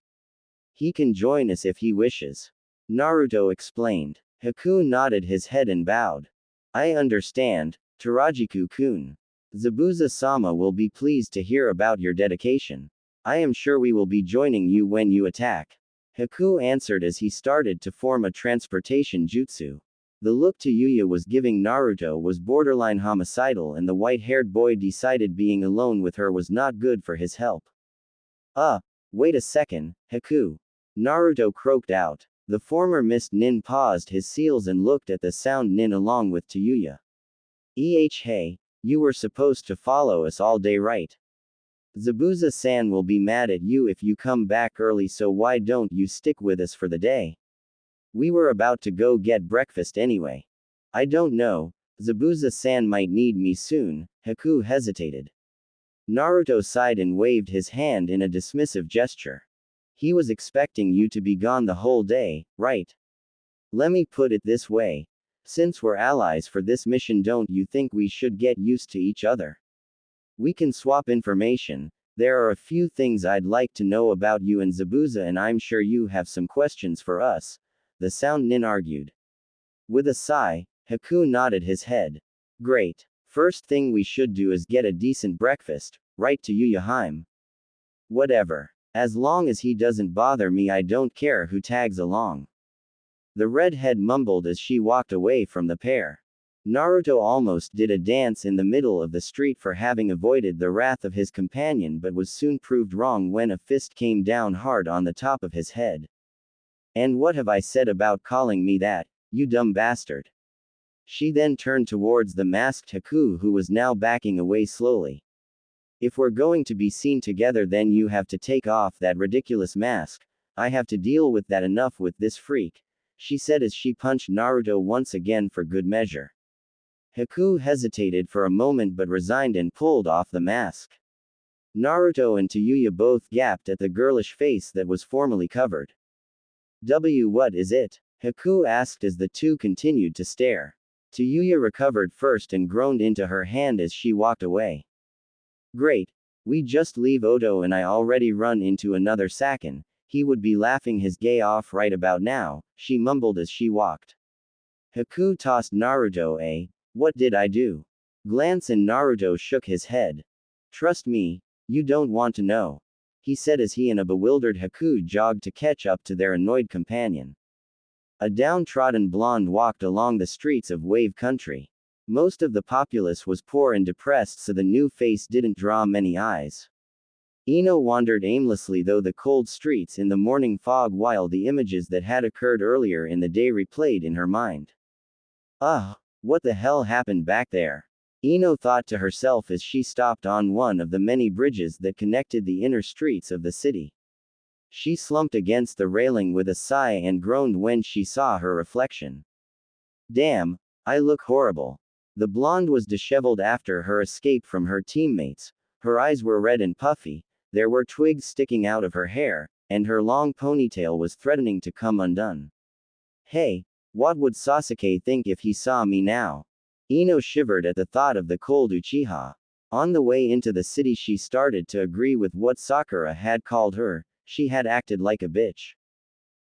He can join us if he wishes. Naruto explained. Haku nodded his head and bowed. I understand, Tarajiku-kun. Zabuza-sama will be pleased to hear about your dedication. I am sure we will be joining you when you attack. Haku answered as he started to form a transportation jutsu. The look Tayuya was giving Naruto was borderline homicidal, and the white-haired boy decided being alone with her was not good for his health. Wait a second, Haku. Naruto croaked out. The former mist nin paused his seals and looked at the sound nin along with Tayuya. Hey, you were supposed to follow us all day, right? Zabuza-san will be mad at you if you come back early, so why don't you stick with us for the day? We were about to go get breakfast anyway. I don't know, Zabuza-san might need me soon. Haku hesitated. Naruto sighed and waved his hand in a dismissive gesture. He was expecting you to be gone the whole day, right? Let me put it this way. Since we're allies for this mission, don't you think we should get used to each other? We can swap information. There are a few things I'd like to know about you and Zabuza, and I'm sure you have some questions for us, the sound nin argued. With a sigh, Haku nodded his head. Great. First thing we should do is get a decent breakfast, right to Yuyaheim? Whatever. As long as he doesn't bother me, I don't care who tags along. The redhead mumbled as she walked away from the pair. Naruto almost did a dance in the middle of the street for having avoided the wrath of his companion, but was soon proved wrong when a fist came down hard on the top of his head. And what have I said about calling me that, you dumb bastard? She then turned towards the masked Haku, who was now backing away slowly. If we're going to be seen together, then you have to take off that ridiculous mask. I have to deal with that. Enough with this freak, she said as she punched Naruto once again for good measure. Haku hesitated for a moment but resigned and pulled off the mask. Naruto and Tayuya both gaped at the girlish face that was formerly covered. What is it? Haku asked as the two continued to stare. Tayuya recovered first and groaned into her hand as she walked away. Great. We just leave Oto and I already run into another Sakin. He would be laughing his gay off right about now, she mumbled as she walked. Haku tossed Naruto what did I do? Glance, and Naruto shook his head. Trust me, you don't want to know, he said as he and a bewildered Haku jogged to catch up to their annoyed companion. A downtrodden blonde walked along the streets of Wave Country. Most of the populace was poor and depressed, so the new face didn't draw many eyes. Ino wandered aimlessly through the cold streets in the morning fog while the images that had occurred earlier in the day replayed in her mind. What the hell happened back there? Ino thought to herself as she stopped on one of the many bridges that connected the inner streets of the city. She slumped against the railing with a sigh and groaned when she saw her reflection. Damn, I look horrible. The blonde was disheveled after her escape from her teammates. Her eyes were red and puffy, there were twigs sticking out of her hair, and her long ponytail was threatening to come undone. Hey, what would Sasuke think if he saw me now? Ino shivered at the thought of the cold Uchiha. On the way into the city, she started to agree with what Sakura had called her. She had acted like a bitch.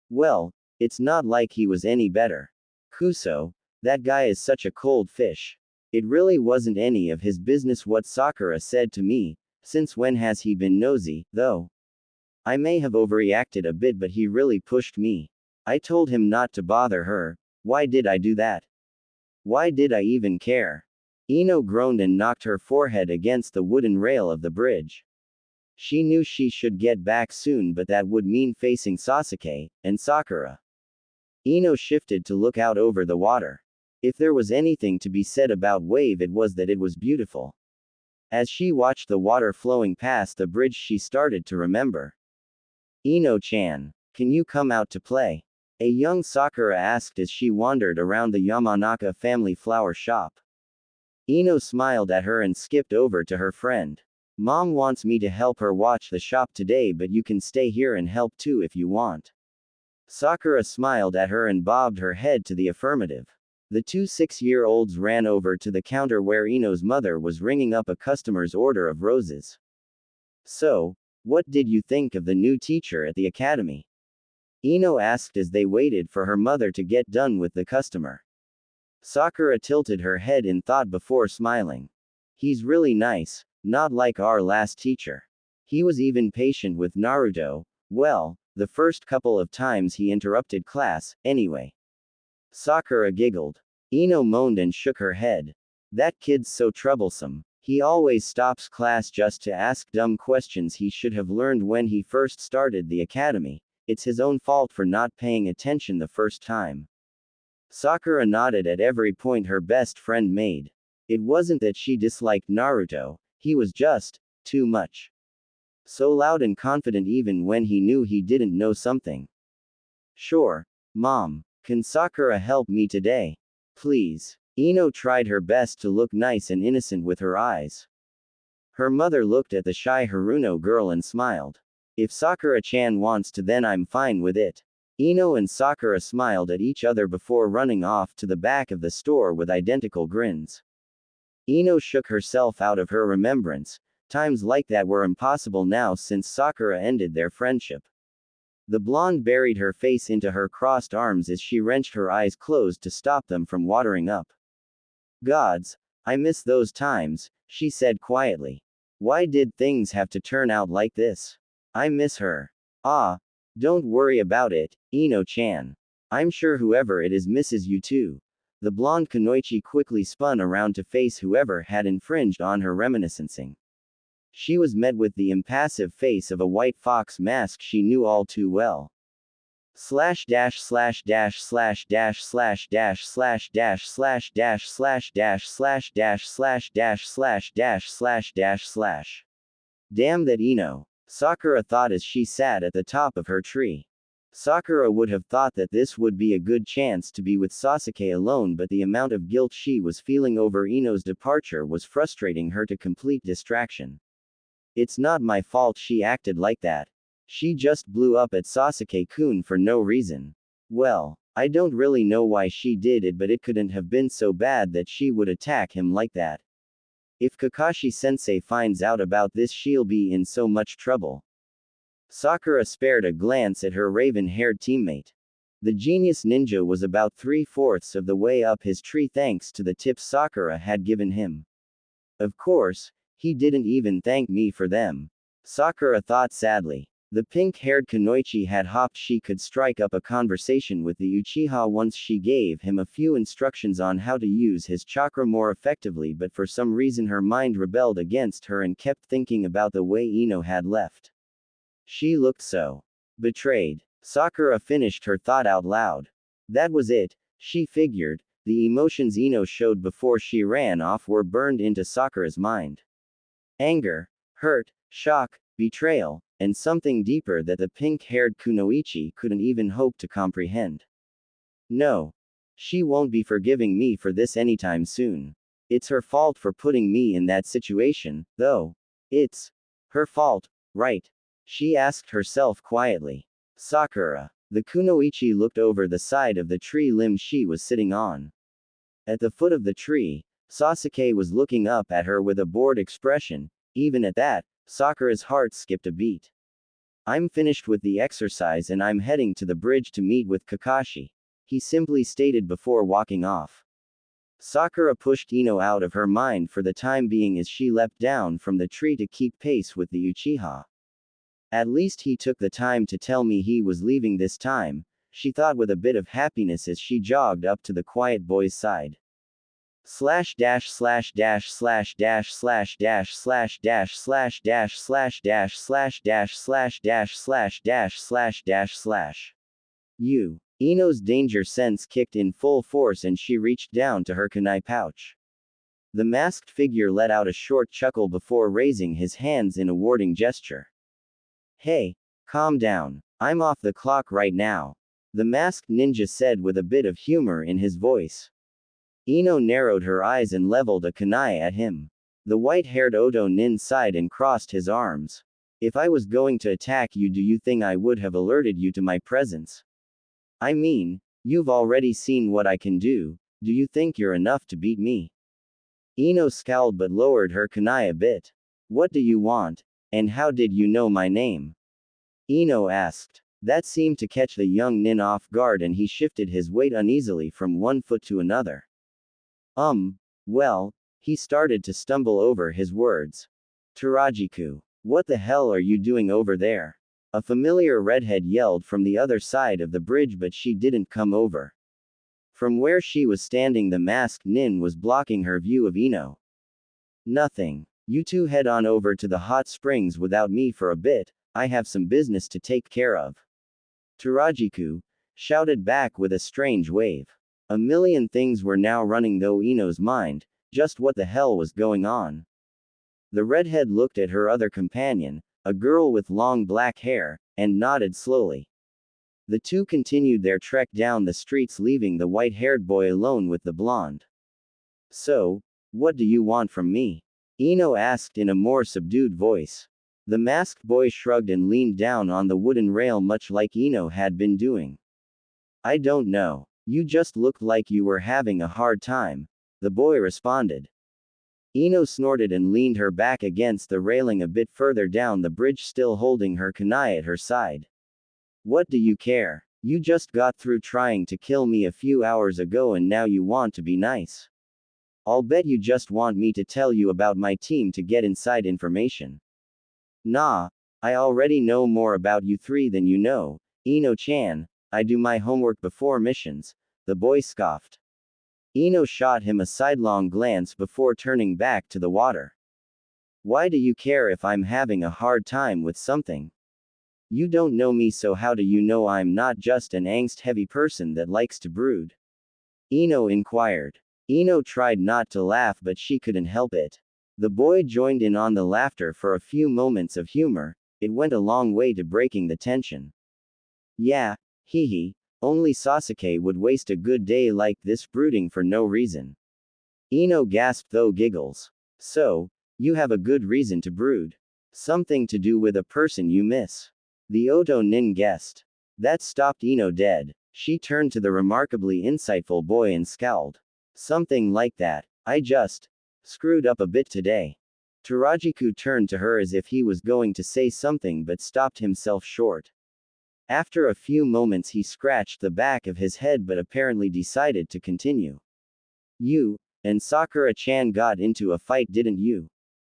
Well, it's not like he was any better. Kuso, that guy is such a cold fish. It really wasn't any of his business what Sakura said to me. Since when has he been nosy, though? I may have overreacted a bit, but he really pushed me. I told him not to bother her. Why did I do that? Why did I even care? Ino groaned and knocked her forehead against the wooden rail of the bridge. She knew she should get back soon, but that would mean facing Sasuke and Sakura. Ino shifted to look out over the water. If there was anything to be said about Wave, it was that it was beautiful. As she watched the water flowing past the bridge, she started to remember. Ino-chan, can you come out to play? A young Sakura asked as she wandered around the Yamanaka family flower shop. Ino smiled at her and skipped over to her friend. Mom wants me to help her watch the shop today, but you can stay here and help too if you want. Sakura smiled at her and bobbed her head to the affirmative. The two 6-year-olds ran over to the counter where Ino's mother was ringing up a customer's order of roses. So, what did you think of the new teacher at the academy? Ino asked as they waited for her mother to get done with the customer. Sakura tilted her head in thought before smiling. He's really nice, not like our last teacher. He was even patient with Naruto. Well, the first couple of times he interrupted class, anyway. Sakura giggled. Ino moaned and shook her head. That kid's so troublesome. He always stops class just to ask dumb questions he should have learned when he first started the academy. It's his own fault for not paying attention the first time. Sakura nodded at every point her best friend made. It wasn't that she disliked Naruto, he was just too much. So loud and confident even when he knew he didn't know something. Sure. Mom. Can Sakura help me today? Please. Ino tried her best to look nice and innocent with her eyes. Her mother looked at the shy Haruno girl and smiled. If Sakura-chan wants to, then I'm fine with it. Ino and Sakura smiled at each other before running off to the back of the store with identical grins. Ino shook herself out of her remembrance. Times like that were impossible now since Sakura ended their friendship. The blonde buried her face into her crossed arms as she wrenched her eyes closed to stop them from watering up. Gods, I miss those times, she said quietly. Why did things have to turn out like this? I miss her. Ah, don't worry about it, Ino-chan. I'm sure whoever it is misses you too. The blonde kunoichi quickly spun around to face whoever had infringed on her reminiscencing. She was met with the impassive face of a white fox mask she knew all too well. Slash dash slash dash slash dash slash dash slash dash slash dash slash dash slash dash slash dash slash dash slash dash slash. Damn that Ino, Sakura thought as she sat at the top of her tree. Sakura would have thought that this would be a good chance to be with Sasuke alone, but the amount of guilt she was feeling over Ino's departure was frustrating her to complete distraction. It's not my fault she acted like that. She just blew up at Sasuke-kun for no reason. Well, I don't really know why she did it, but it couldn't have been so bad that she would attack him like that. If Kakashi-sensei finds out about this, she'll be in so much trouble. Sakura spared a glance at her raven-haired teammate. The genius ninja was about 3/4 of the way up his tree thanks to the tips Sakura had given him. Of course, he didn't even thank me for them. Sakura thought sadly. The pink-haired kunoichi had hoped she could strike up a conversation with the Uchiha once she gave him a few instructions on how to use his chakra more effectively, but for some reason her mind rebelled against her and kept thinking about the way Ino had left. She looked so betrayed. Sakura finished her thought out loud. That was it, she figured. The emotions Ino showed before she ran off were burned into Sakura's mind. Anger, hurt, shock, betrayal, and something deeper that the pink-haired kunoichi couldn't even hope to comprehend. No. She won't be forgiving me for this anytime soon. It's her fault for putting me in that situation, though. It's her fault, right? She asked herself quietly. Sakura. The kunoichi looked over the side of the tree limb she was sitting on. At the foot of the tree, Sasuke was looking up at her with a bored expression. Even at that, Sakura's heart skipped a beat. I'm finished with the exercise and I'm heading to the bridge to meet with Kakashi, he simply stated before walking off. Sakura pushed Ino out of her mind for the time being as she leapt down from the tree to keep pace with the Uchiha. At least he took the time to tell me he was leaving this time, she thought with a bit of happiness as she jogged up to the quiet boy's side. Slash dash slash dash slash dash slash dash slash dash slash dash slash dash slash dash slash dash slash dash slash dash slash. Ino's danger sense kicked in full force and she reached down to her kunai pouch. The masked figure let out a short chuckle before raising his hands in a warding gesture. Hey, calm down. I'm off the clock right now, the masked ninja said with a bit of humor in his voice. Ino narrowed her eyes and leveled a kunai at him. The white-haired Oto nin sighed and crossed his arms. If I was going to attack you, do you think I would have alerted you to my presence? I mean, you've already seen what I can do. Do you think you're enough to beat me? Ino scowled but lowered her kunai a bit. What do you want? And how did you know my name? Ino asked. That seemed to catch the young nin off guard and he shifted his weight uneasily from one foot to another. Well, he started to stumble over his words. Tarajiku. What the hell are you doing over there? A familiar redhead yelled from the other side of the bridge, but she didn't come over. From where she was standing, the masked nin was blocking her view of Ino. Nothing. You two head on over to the hot springs without me for a bit, I have some business to take care of. Tarajiku shouted back with a strange wave. A million things were now running through Ino's mind, just what the hell was going on? The redhead looked at her other companion, a girl with long black hair, and nodded slowly. The two continued their trek down the streets, leaving the white-haired boy alone with the blonde. So, what do you want from me? Ino asked in a more subdued voice. The masked boy shrugged and leaned down on the wooden rail much like Ino had been doing. I don't know. You just looked like you were having a hard time, the boy responded. Ino snorted and leaned her back against the railing a bit further down the bridge, still holding her kunai at her side. What do you care? You just got through trying to kill me a few hours ago and now you want to be nice. I'll bet you just want me to tell you about my team to get inside information. Nah, I already know more about you three than you know, Ino-chan. I do my homework before missions, the boy scoffed. Ino shot him a sidelong glance before turning back to the water. Why do you care if I'm having a hard time with something? You don't know me, so how do you know I'm not just an angst-heavy person that likes to brood? Ino inquired. Ino tried not to laugh, but she couldn't help it. The boy joined in on the laughter for a few moments of humor. It went a long way to breaking the tension. Yeah, hee, only Sasuke would waste a good day like this brooding for no reason. Ino gasped through giggles. So, you have a good reason to brood. Something to do with a person you miss. The Oto Nin guessed. That stopped Ino dead. She turned to the remarkably insightful boy and scowled. Something like that. I just screwed up a bit today. Tarajiku turned to her as if he was going to say something but stopped himself short. After a few moments he scratched the back of his head but apparently decided to continue. You and Sakura-chan got into a fight, didn't you?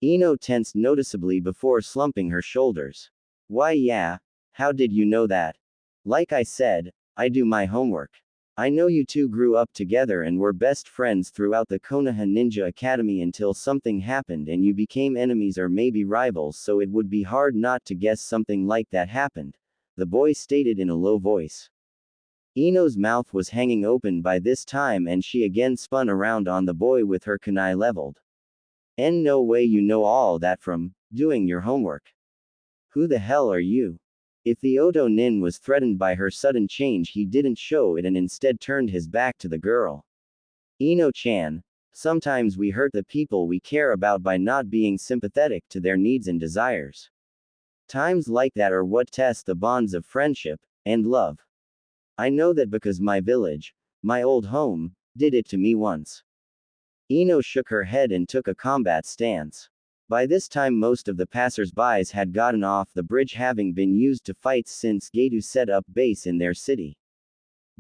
Ino tensed noticeably before slumping her shoulders. Why yeah, how did you know that? Like I said, I do my homework. I know you two grew up together and were best friends throughout the Konoha Ninja Academy until something happened and you became enemies or maybe rivals, so it would be hard not to guess something like that happened, the boy stated in a low voice. Ino's mouth was hanging open by this time and she again spun around on the boy with her kunai leveled. No way you know all that from doing your homework. Who the hell are you? If the Oto Nin was threatened by her sudden change, he didn't show it and instead turned his back to the girl. Ino-chan, sometimes we hurt the people we care about by not being sympathetic to their needs and desires. Times like that are what test the bonds of friendship and love. I know that because my village, my old home, did it to me once. Ino shook her head and took a combat stance. By this time most of the passers-by had gotten off the bridge, having been used to fights since Getu set up base in their city.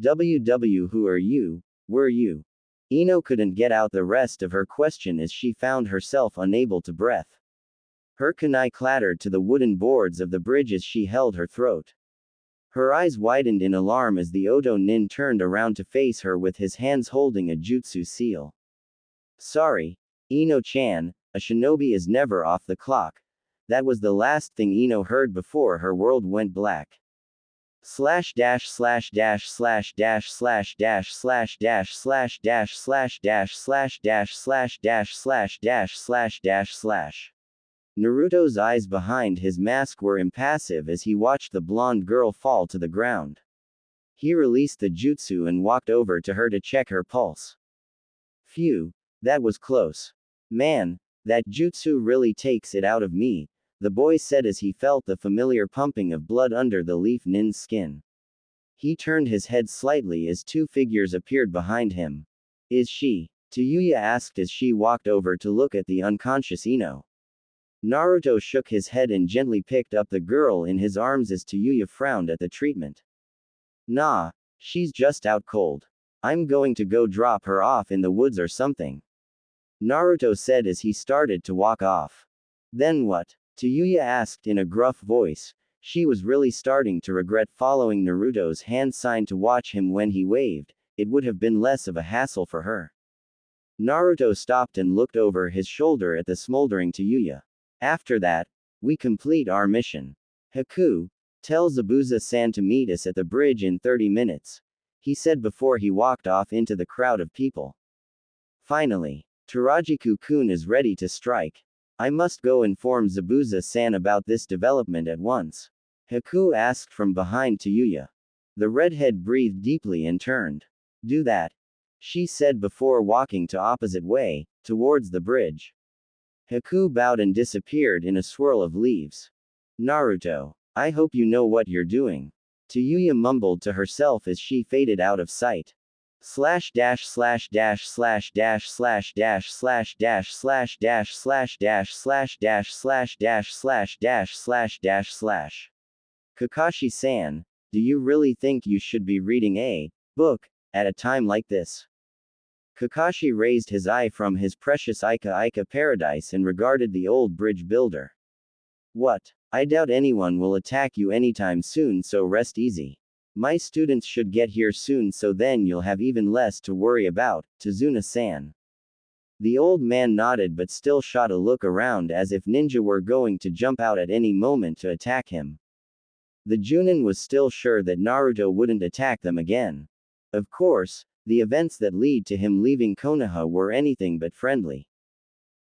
Who are you? Were you? Ino couldn't get out the rest of her question as she found herself unable to breath. Her kunai clattered to the wooden boards of the bridge as she held her throat. Her eyes widened in alarm as the Oto Nin turned around to face her with his hands holding a jutsu seal. Sorry, Ino-chan, a shinobi is never off the clock. That was the last thing Ino heard before her world went black. Slash dash slash dash slash dash slash dash slash dash slash dash slash dash slash dash slash dash slash dash slash dash slash. Naruto's eyes behind his mask were impassive as he watched the blonde girl fall to the ground. He released the jutsu and walked over to her to check her pulse. Phew, that was close. Man, that jutsu really takes it out of me, the boy said as he felt the familiar pumping of blood under the leaf nin's skin. He turned his head slightly as two figures appeared behind him. Is she? Tayuya asked as she walked over to look at the unconscious Ino. Naruto shook his head and gently picked up the girl in his arms as Tayuya frowned at the treatment. Nah, she's just out cold. I'm going to go drop her off in the woods or something. Naruto said as he started to walk off. Then what? Tayuya asked in a gruff voice. She was really starting to regret following Naruto's hand sign to watch him when he waved. it would have been less of a hassle for her. Naruto stopped and looked over his shoulder at the smoldering Tayuya. After that, we complete our mission. Haku, tell Zabuza-san to meet us at the bridge in 30 minutes, he said before he walked off into the crowd of people. Finally, Tarajiku-kun is ready to strike. I must go inform Zabuza-san about this development at once. Haku asked from behind Tayuya. The redhead breathed deeply and turned. Do that, she said before walking to opposite way, towards the bridge. Haku bowed and disappeared in a swirl of leaves. Naruto, I hope you know what you're doing. Tayuya mumbled to herself as she faded out of sight. Slash dash slash dash slash dash slash dash slash dash slash dash slash dash slash dash slash dash slash dash slash dash slash. Kakashi-san, do you really think you should be reading a book at a time like this? Kakashi raised his eye from his precious Ika paradise and regarded the old bridge builder. What? I doubt anyone will attack you anytime soon, so rest easy. My students should get here soon, so then you'll have even less to worry about, Tazuna-san. The old man nodded but still shot a look around as if ninja were going to jump out at any moment to attack him. The Junin was still sure that Naruto wouldn't attack them again. Of course, the events that lead to him leaving Konoha were anything but friendly.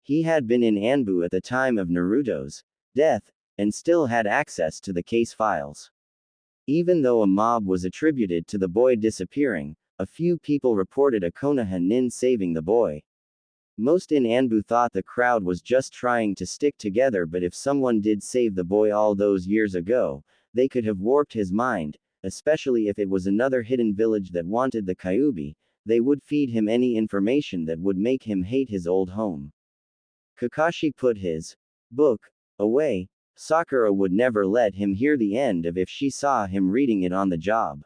He had been in Anbu at the time of Naruto's death, and still had access to the case files. Even though a mob was attributed to the boy disappearing, a few people reported a Konoha nin saving the boy. Most in Anbu thought the crowd was just trying to stick together, but if someone did save the boy all those years ago, they could have warped his mind, especially if it was another hidden village that wanted the Kyuubi. They would feed him any information that would make him hate his old home. Kakashi put his book away. Sakura would never let him hear the end of if she saw him reading it on the job.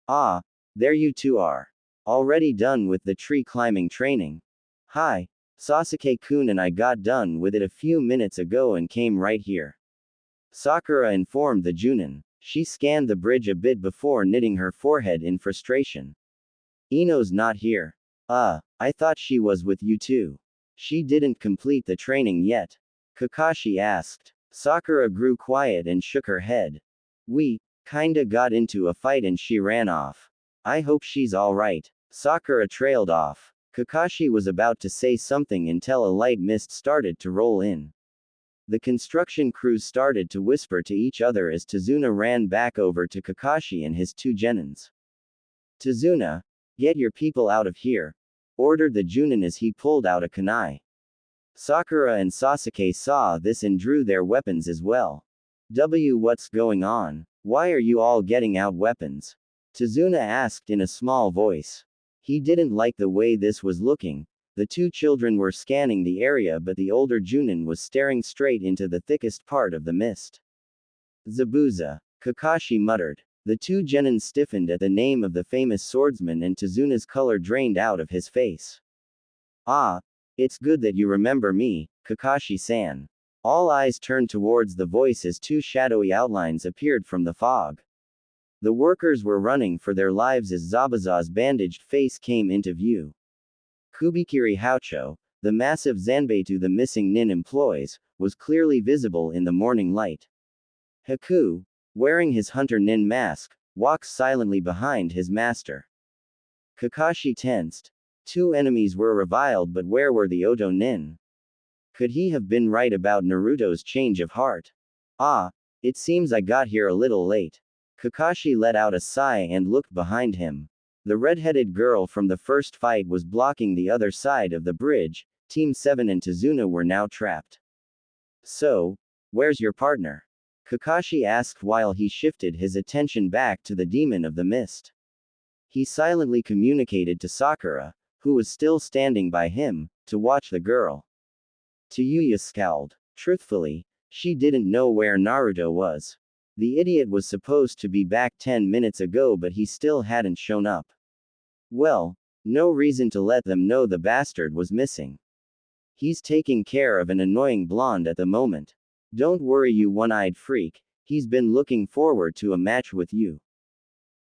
Ah, there you two are. Already done with the tree climbing training? Hi, Sasuke-kun and I got done with it a few minutes ago and came right here. Sakura informed the Junin. She scanned the bridge a bit before knitting her forehead in frustration. Ino's not here. I thought she was with you too. She didn't complete the training yet? Kakashi asked. Sakura grew quiet and shook her head. We kinda got into a fight and she ran off. I hope she's alright. Sakura trailed off. Kakashi was about to say something until a light mist started to roll in. The construction crews started to whisper to each other as Tazuna ran back over to Kakashi and his two genins. Tazuna, get your people out of here, ordered the Junin as he pulled out a kunai. Sakura and Sasuke saw this and drew their weapons as well. What's going on? Why are you all getting out weapons? Tazuna asked in a small voice. He didn't like the way this was looking. The two children were scanning the area, but the older Junin was staring straight into the thickest part of the mist. Zabuza, Kakashi muttered. The two genins stiffened at the name of the famous swordsman and Tazuna's color drained out of his face. Ah, it's good that you remember me, Kakashi-san. All eyes turned towards the voice as two shadowy outlines appeared from the fog. The workers were running for their lives as Zabuza's bandaged face came into view. Kubikiri Haucho, the massive Zanbeitu the missing nin employs, was clearly visible in the morning light. Haku, wearing his hunter nin mask, walks silently behind his master. Kakashi tensed. Two enemies were reviled, but where were the Oto nin? Could he have been right about Naruto's change of heart? Ah, it seems I got here a little late. Kakashi let out a sigh and looked behind him. The red-headed girl from the first fight was blocking the other side of the bridge. Team 7 and Tazuna were now trapped. So, where's your partner? Kakashi asked while he shifted his attention back to the demon of the mist. He silently communicated to Sakura, who was still standing by him, to watch the girl. Tayuya scowled. Truthfully, she didn't know where Naruto was. The idiot was supposed to be back 10 minutes ago, but he still hadn't shown up. Well, no reason to let them know the bastard was missing. He's taking care of an annoying blonde at the moment. Don't worry, you one-eyed freak, he's been looking forward to a match with you.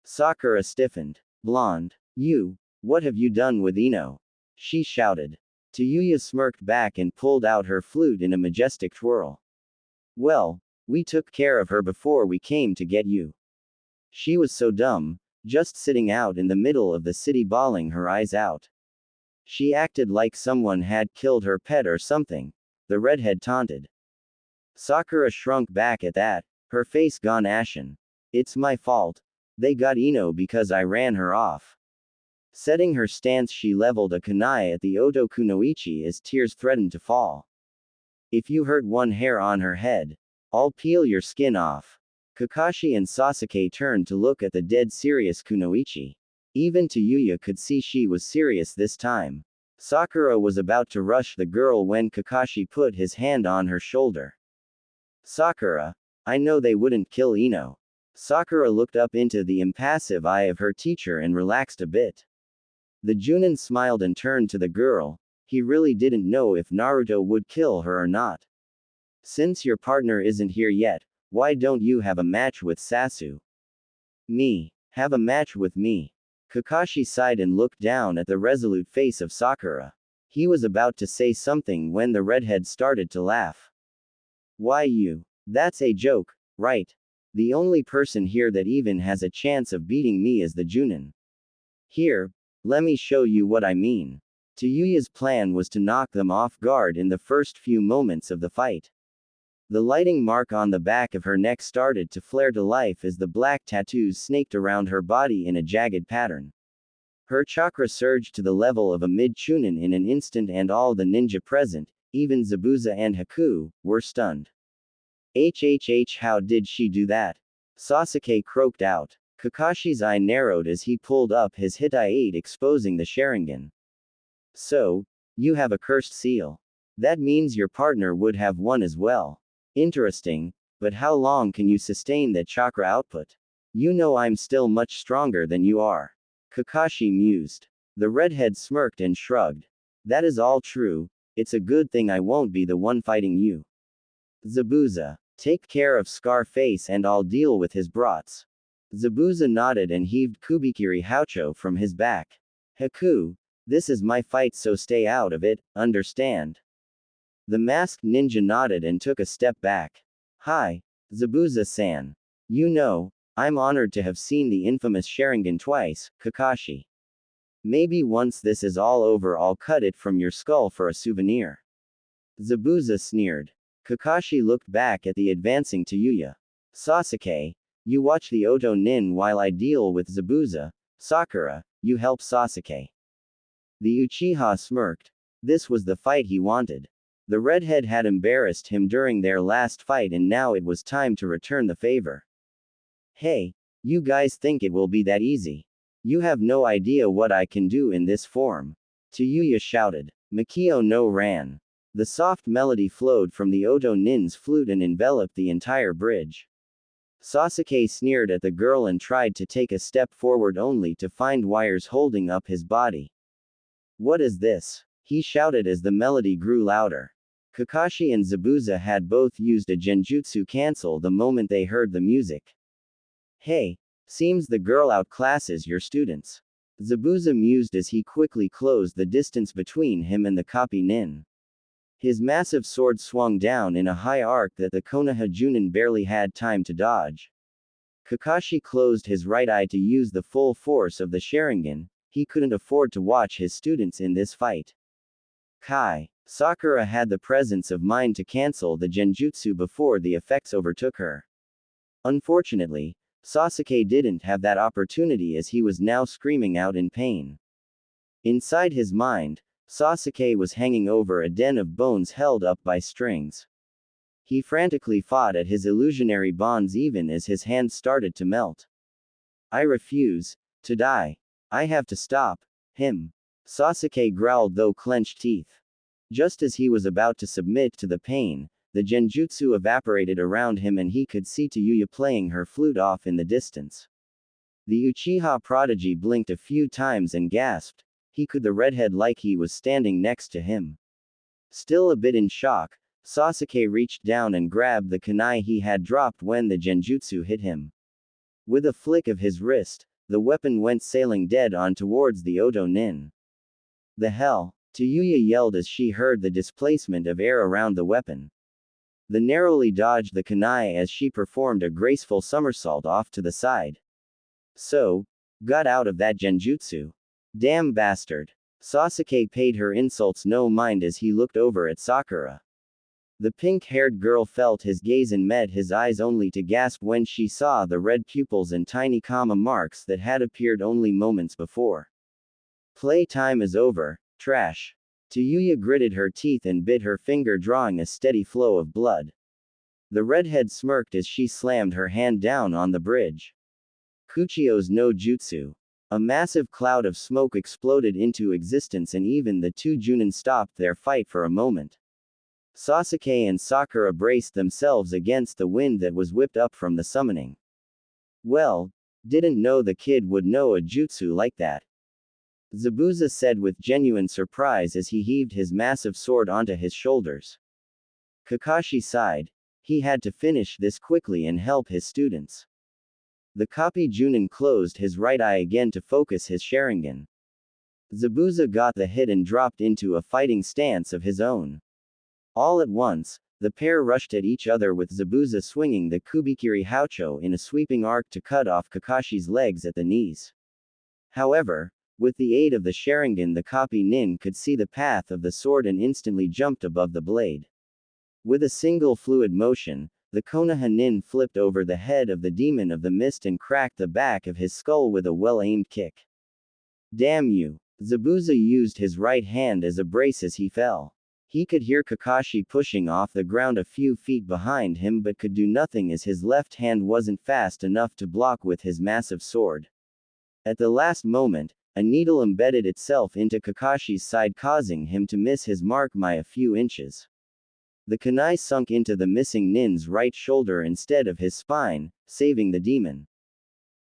Sakura stiffened. Blonde. What have you done with Ino? She shouted. Tayuya smirked back and pulled out her flute in a majestic twirl. Well, we took care of her before we came to get you. She was so dumb, just sitting out in the middle of the city bawling her eyes out. She acted like someone had killed her pet or something, the redhead taunted. Sakura shrunk back at that, her face gone ashen. It's my fault. They got Ino because I ran her off. Setting her stance, she leveled a kunai at the Oto Kunoichi as tears threatened to fall. If you hurt one hair on her head, I'll peel your skin off. Kakashi and Sasuke turned to look at the dead serious Kunoichi. Even Tayuya could see she was serious this time. Sakura was about to rush the girl when Kakashi put his hand on her shoulder. Sakura, I know they wouldn't kill Ino. Sakura looked up into the impassive eye of her teacher and relaxed a bit. The Junin smiled and turned to the girl. He really didn't know if Naruto would kill her or not. Since your partner isn't here yet, why don't you have a match with Sasu? Me. Have a match with me. Kakashi sighed and looked down at the resolute face of Sakura. He was about to say something when the redhead started to laugh. Why you? That's a joke, right? The only person here that even has a chance of beating me is the Junin. Here, let me show you what I mean. Tayuya's plan was to knock them off guard in the first few moments of the fight. The lighting mark on the back of her neck started to flare to life as the black tattoos snaked around her body in a jagged pattern. Her chakra surged to the level of a mid-chunin in an instant and all the ninja present, even Zabuza and Haku, were stunned. How did she do that? Sasuke croaked out. Kakashi's eye narrowed as he pulled up his Hitai-8 exposing the Sharingan. So, you have a cursed seal. That means your partner would have one as well. Interesting, but how long can you sustain that chakra output? You know I'm still much stronger than you are. Kakashi mused. The redhead smirked and shrugged. That is all true, it's a good thing I won't be the one fighting you. Zabuza, take care of Scarface and I'll deal with his brats. Zabuza nodded and heaved Kubikiri Haucho from his back. Haku, this is my fight so stay out of it, understand? The masked ninja nodded and took a step back. Hi, Zabuza-san. You know, I'm honored to have seen the infamous Sharingan twice, Kakashi. Maybe once this is all over I'll cut it from your skull for a souvenir. Zabuza sneered. Kakashi looked back at the advancing Tayuya. Sasuke, you watch the Oto Nin while I deal with Zabuza. Sakura, you help Sasuke. The Uchiha smirked. This was the fight he wanted. The redhead had embarrassed him during their last fight and now it was time to return the favor. Hey, you guys think it will be that easy? You have no idea what I can do in this form. Tayuya shouted. Makio no ran. The soft melody flowed from the Oto Nin's flute and enveloped the entire bridge. Sasuke sneered at the girl and tried to take a step forward only to find wires holding up his body. What is this? He shouted as the melody grew louder. Kakashi and Zabuza had both used a genjutsu cancel the moment they heard the music. Hey, seems the girl outclasses your students. Zabuza mused as he quickly closed the distance between him and the copy nin. His massive sword swung down in a high arc that the Konoha Junin barely had time to dodge. Kakashi closed his right eye to use the full force of the Sharingan. He couldn't afford to watch his students in this fight. Sakura had the presence of mind to cancel the genjutsu before the effects overtook her. Unfortunately, Sasuke didn't have that opportunity as he was now screaming out in pain. Inside his mind, Sasuke was hanging over a den of bones held up by strings. He frantically fought at his illusionary bonds even as his hands started to melt. I refuse to die. I have to stop him. Sasuke growled through clenched teeth. Just as he was about to submit to the pain, the genjutsu evaporated around him and he could see Tayuya playing her flute off in the distance. The Uchiha prodigy blinked a few times and gasped. He could the redhead like he was standing next to him. Still a bit in shock, Sasuke reached down and grabbed the kunai he had dropped when the genjutsu hit him. With a flick of his wrist, the weapon went sailing dead on towards the Oto Nin. The hell? Tayuya yelled as she heard the displacement of air around the weapon. The narrowly dodged the kunai as she performed a graceful somersault off to the side. So, got out of that genjutsu. Damn bastard. Sasuke paid her insults no mind as he looked over at Sakura. The pink-haired girl felt his gaze and met his eyes only to gasp when she saw the red pupils and tiny comma marks that had appeared only moments before. Play time is over, trash. Tayuya gritted her teeth and bit her finger, drawing a steady flow of blood. The redhead smirked as she slammed her hand down on the bridge. Kuchio's no jutsu. A massive cloud of smoke exploded into existence and even the two Junin stopped their fight for a moment. Sasuke and Sakura braced themselves against the wind that was whipped up from the summoning. Well, didn't know the kid would know a jutsu like that. Zabuza said with genuine surprise as he heaved his massive sword onto his shoulders. Kakashi sighed. He had to finish this quickly and help his students. The copy Junin closed his right eye again to focus his Sharingan. Zabuza got the hit and dropped into a fighting stance of his own. All at once, the pair rushed at each other with Zabuza swinging the Kubikiri Haucho in a sweeping arc to cut off Kakashi's legs at the knees. However, with the aid of the Sharingan, the copy nin could see the path of the sword and instantly jumped above the blade. With a single fluid motion, the Konoha nin flipped over the head of the demon of the mist and cracked the back of his skull with a well-aimed kick. Damn you! Zabuza used his right hand as a brace as he fell. He could hear Kakashi pushing off the ground a few feet behind him but could do nothing as his left hand wasn't fast enough to block with his massive sword. At the last moment, a needle embedded itself into Kakashi's side, causing him to miss his mark by a few inches. The kunai sunk into the missing nin's right shoulder instead of his spine, saving the demon.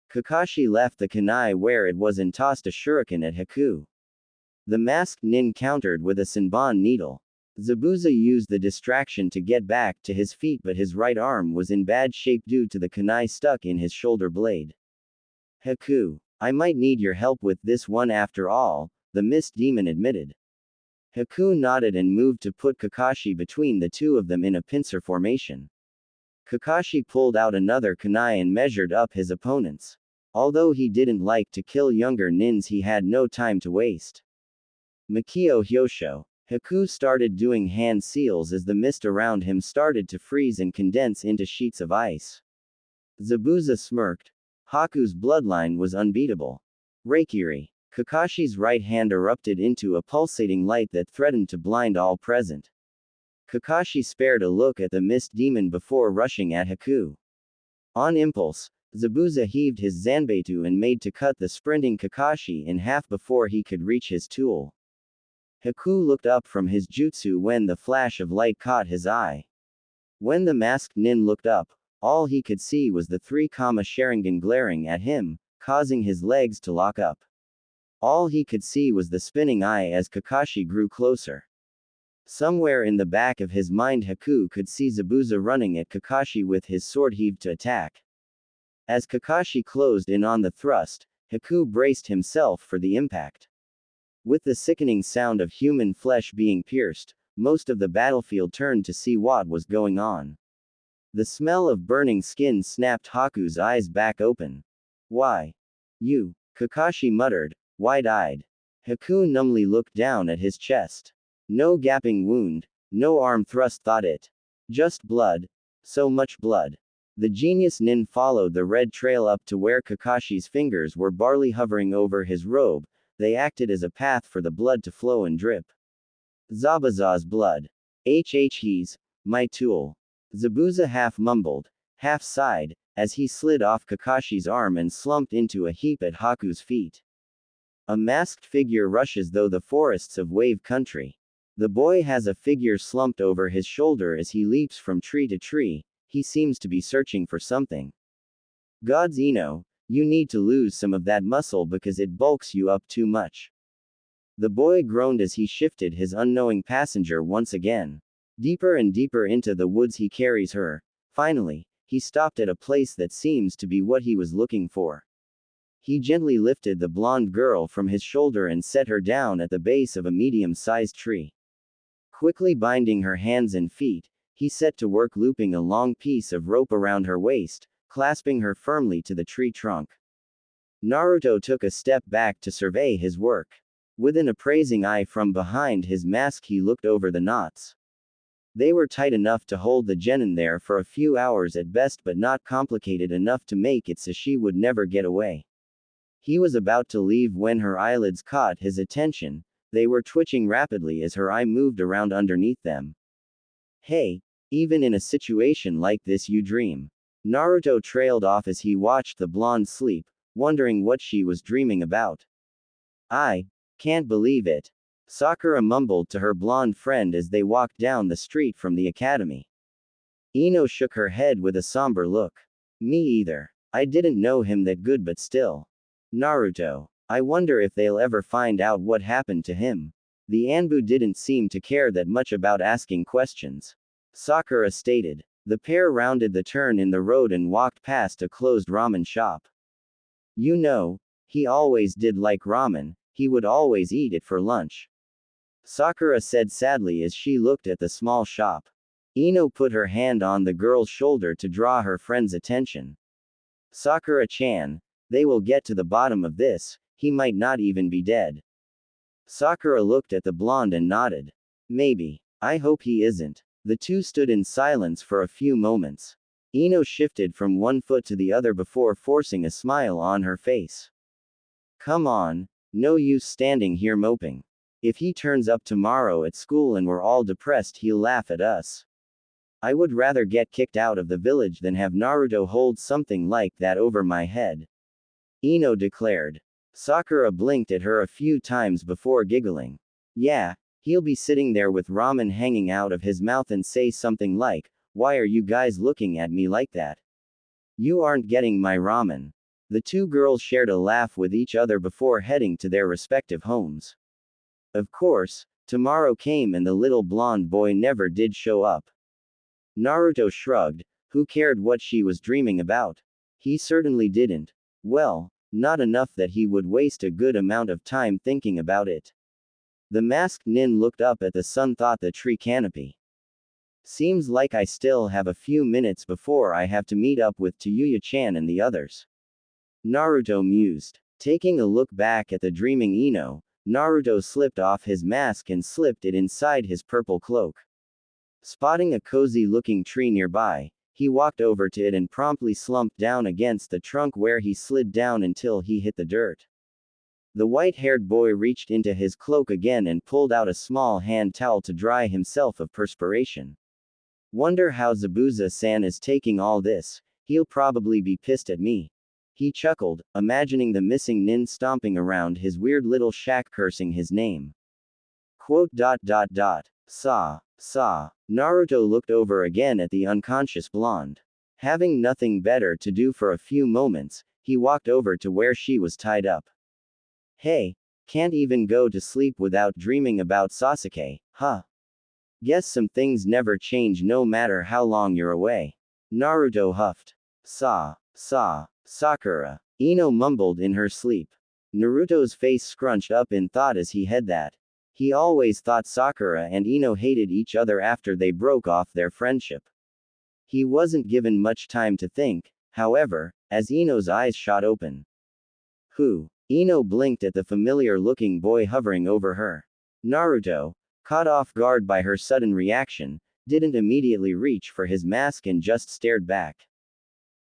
Kakashi left the kunai where it was and tossed a shuriken at Haku. The masked nin countered with a Senbon needle. Zabuza used the distraction to get back to his feet, but his right arm was in bad shape due to the kunai stuck in his shoulder blade. Haku, I might need your help with this one after all, the mist demon admitted. Haku nodded and moved to put Kakashi between the two of them in a pincer formation. Kakashi pulled out another kunai and measured up his opponents. Although he didn't like to kill younger nins, he had no time to waste. Makio Hyosho. Haku started doing hand seals as the mist around him started to freeze and condense into sheets of ice. Zabuza smirked. Haku's bloodline was unbeatable. Reikiri. Kakashi's right hand erupted into a pulsating light that threatened to blind all present. Kakashi spared a look at the mist demon before rushing at Haku. On impulse, Zabuza heaved his Zanbeitu and made to cut the sprinting Kakashi in half before he could reach his tool. Haku looked up from his jutsu when the flash of light caught his eye. When the masked nin looked up, all he could see was the 3 Sharingan glaring at him, causing his legs to lock up. All he could see was the spinning eye as Kakashi grew closer. Somewhere in the back of his mind, Haku could see Zabuza running at Kakashi with his sword heaved to attack. As Kakashi closed in on the thrust, Haku braced himself for the impact. With the sickening sound of human flesh being pierced, most of the battlefield turned to see what was going on. The smell of burning skin snapped Haku's eyes back open. Why? You, Kakashi muttered, wide-eyed. Haku numbly looked down at his chest. No gaping wound, no arm thrust, thought it. Just blood. So much blood. The genius nin followed the red trail up to where Kakashi's fingers were barely hovering over his robe. They acted as a path for the blood to flow and drip. Zabuza's blood. He's my tool. Zabuza half mumbled, half sighed, as he slid off Kakashi's arm and slumped into a heap at Haku's feet. A masked figure rushes through the forests of Wave Country. The boy has a figure slumped over his shoulder as he leaps from tree to tree. He seems to be searching for something. God's Eno, you need to lose some of that muscle because it bulks you up too much. The boy groaned as he shifted his unknowing passenger once again. Deeper and deeper into the woods he carries her. Finally, he stopped at a place that seems to be what he was looking for. He gently lifted the blonde girl from his shoulder and set her down at the base of a medium-sized tree. Quickly binding her hands and feet, he set to work looping a long piece of rope around her waist, clasping her firmly to the tree trunk. Naruto took a step back to survey his work. With an appraising eye from behind his mask, he looked over the knots. They were tight enough to hold the genin there for a few hours at best, but not complicated enough to make it so she would never get away. He was about to leave when her eyelids caught his attention. They were twitching rapidly as her eye moved around underneath them. Hey, even in a situation like this you dream. Naruto trailed off as he watched the blonde sleep, wondering what she was dreaming about. I can't believe it. Sakura mumbled to her blonde friend as they walked down the street from the academy. Ino shook her head with a somber look. Me either. I didn't know him that good, but still. Naruto. I wonder if they'll ever find out what happened to him. The Anbu didn't seem to care that much about asking questions. Sakura stated. The pair rounded the turn in the road and walked past a closed ramen shop. You know, he always did like ramen, he would always eat it for lunch. Sakura said sadly as she looked at the small shop. Ino put her hand on the girl's shoulder to draw her friend's attention. Sakura-chan, they will get to the bottom of this, he might not even be dead. Sakura looked at the blonde and nodded. Maybe. I hope he isn't. The two stood in silence for a few moments. Ino shifted from one foot to the other before forcing a smile on her face. Come on, no use standing here moping. If he turns up tomorrow at school and we're all depressed, he'll laugh at us. I would rather get kicked out of the village than have Naruto hold something like that over my head. Ino declared. Sakura blinked at her a few times before giggling. Yeah, he'll be sitting there with ramen hanging out of his mouth and say something like, "Why are you guys looking at me like that? You aren't getting my ramen." The two girls shared a laugh with each other before heading to their respective homes. Of course, tomorrow came and the little blonde boy never did show up. Naruto shrugged. Who cared what she was dreaming about? He certainly didn't. Well, not enough that he would waste a good amount of time thinking about it. The masked nin looked up at the sun, thought the tree canopy. Seems like I still have a few minutes before I have to meet up with Tayuya-chan and the others. Naruto mused. Taking a look back at the dreaming Ino, Naruto slipped off his mask and slipped it inside his purple cloak. Spotting a cozy-looking tree nearby, he walked over to it and promptly slumped down against the trunk, where he slid down until he hit the dirt. The white-haired boy reached into his cloak again and pulled out a small hand towel to dry himself of perspiration. Wonder how Zabuza-san is taking all this. He'll probably be pissed at me. He chuckled, imagining the missing nin stomping around his weird little shack cursing his name. Saw. Naruto looked over again at the unconscious blonde. Having nothing better to do for a few moments, he walked over to where she was tied up. Hey, can't even go to sleep without dreaming about Sasuke, huh? Guess some things never change no matter how long you're away. Naruto huffed. Sakura. Ino mumbled in her sleep. Naruto's face scrunched up in thought as he had that. He always thought Sakura and Ino hated each other after they broke off their friendship. He wasn't given much time to think, however, as Ino's eyes shot open. Who? Ino blinked at the familiar-looking boy hovering over her. Naruto, caught off guard by her sudden reaction, didn't immediately reach for his mask and just stared back.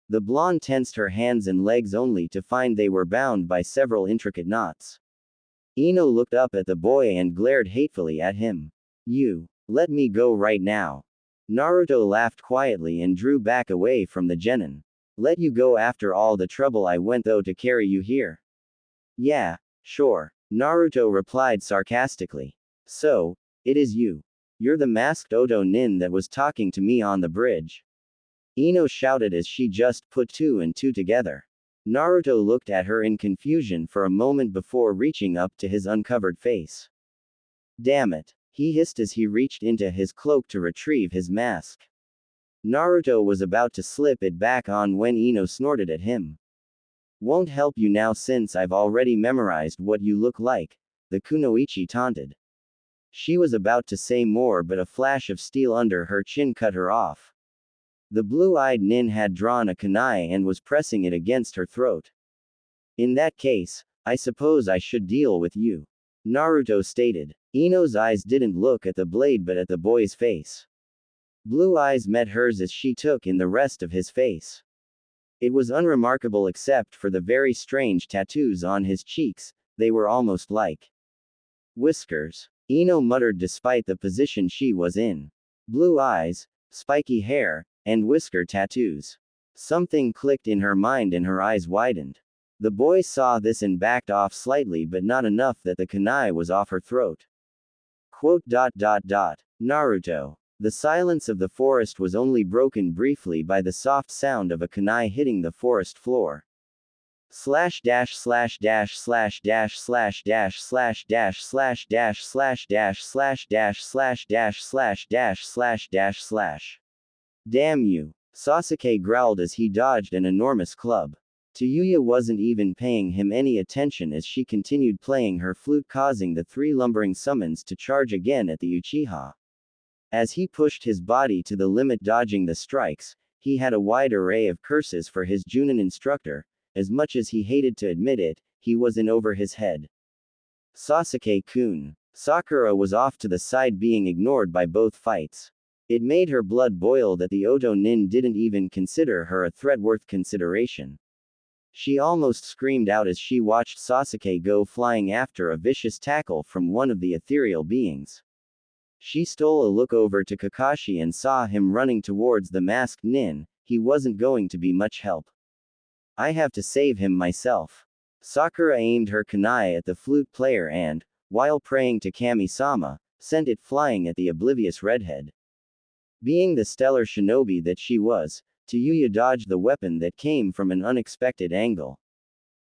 The blonde tensed her hands and legs only to find they were bound by several intricate knots. Ino looked up at the boy and glared hatefully at him. You, let me go right now. Naruto laughed quietly and drew back away from the genin. Let you go after all the trouble I went through to carry you here? Yeah, sure, Naruto replied sarcastically. So, it is you. You're the masked Oto nin that was talking to me on the bridge. Ino shouted as she just put two and two together. Naruto looked at her in confusion for a moment before reaching up to his uncovered face. Damn it, he hissed as he reached into his cloak to retrieve his mask. Naruto was about to slip it back on when Ino snorted at him. Won't help you now since I've already memorized what you look like, the kunoichi taunted. She was about to say more, but a flash of steel under her chin cut her off. The blue-eyed nin had drawn a kunai and was pressing it against her throat. In that case, I suppose I should deal with you, Naruto stated. Ino's eyes didn't look at the blade but at the boy's face. Blue eyes met hers as she took in the rest of his face. It was unremarkable except for the very strange tattoos on his cheeks, they were almost like whiskers. Ino muttered despite the position she was in. Blue eyes, spiky hair, and whisker tattoos. Something clicked in her mind and her eyes widened. The boy saw this and backed off slightly but not enough that the kunai was off her throat. Naruto. The silence of the forest was only broken briefly by the soft sound of a kunai hitting the forest floor. Slash dash slash dash slash dash slash dash slash dash slash dash slash dash slash dash slash dash slash dash slash dash slash. Damn you, Sasuke growled as he dodged an enormous club. Tayuya wasn't even paying him any attention as she continued playing her flute, causing the three lumbering summons to charge again at the Uchiha. As he pushed his body to the limit dodging the strikes, he had a wide array of curses for his Junin instructor. As much as he hated to admit it, he was in over his head. Sasuke-kun. Sakura was off to the side being ignored by both fights. It made her blood boil that the Oto Nin didn't even consider her a threat worth consideration. She almost screamed out as she watched Sasuke go flying after a vicious tackle from one of the ethereal beings. She stole a look over to Kakashi and saw him running towards the masked nin. He wasn't going to be much help. I have to save him myself. Sakura aimed her kunai at the flute player and, while praying to Kami-sama, sent it flying at the oblivious redhead. Being the stellar shinobi that she was, Tayuya dodged the weapon that came from an unexpected angle.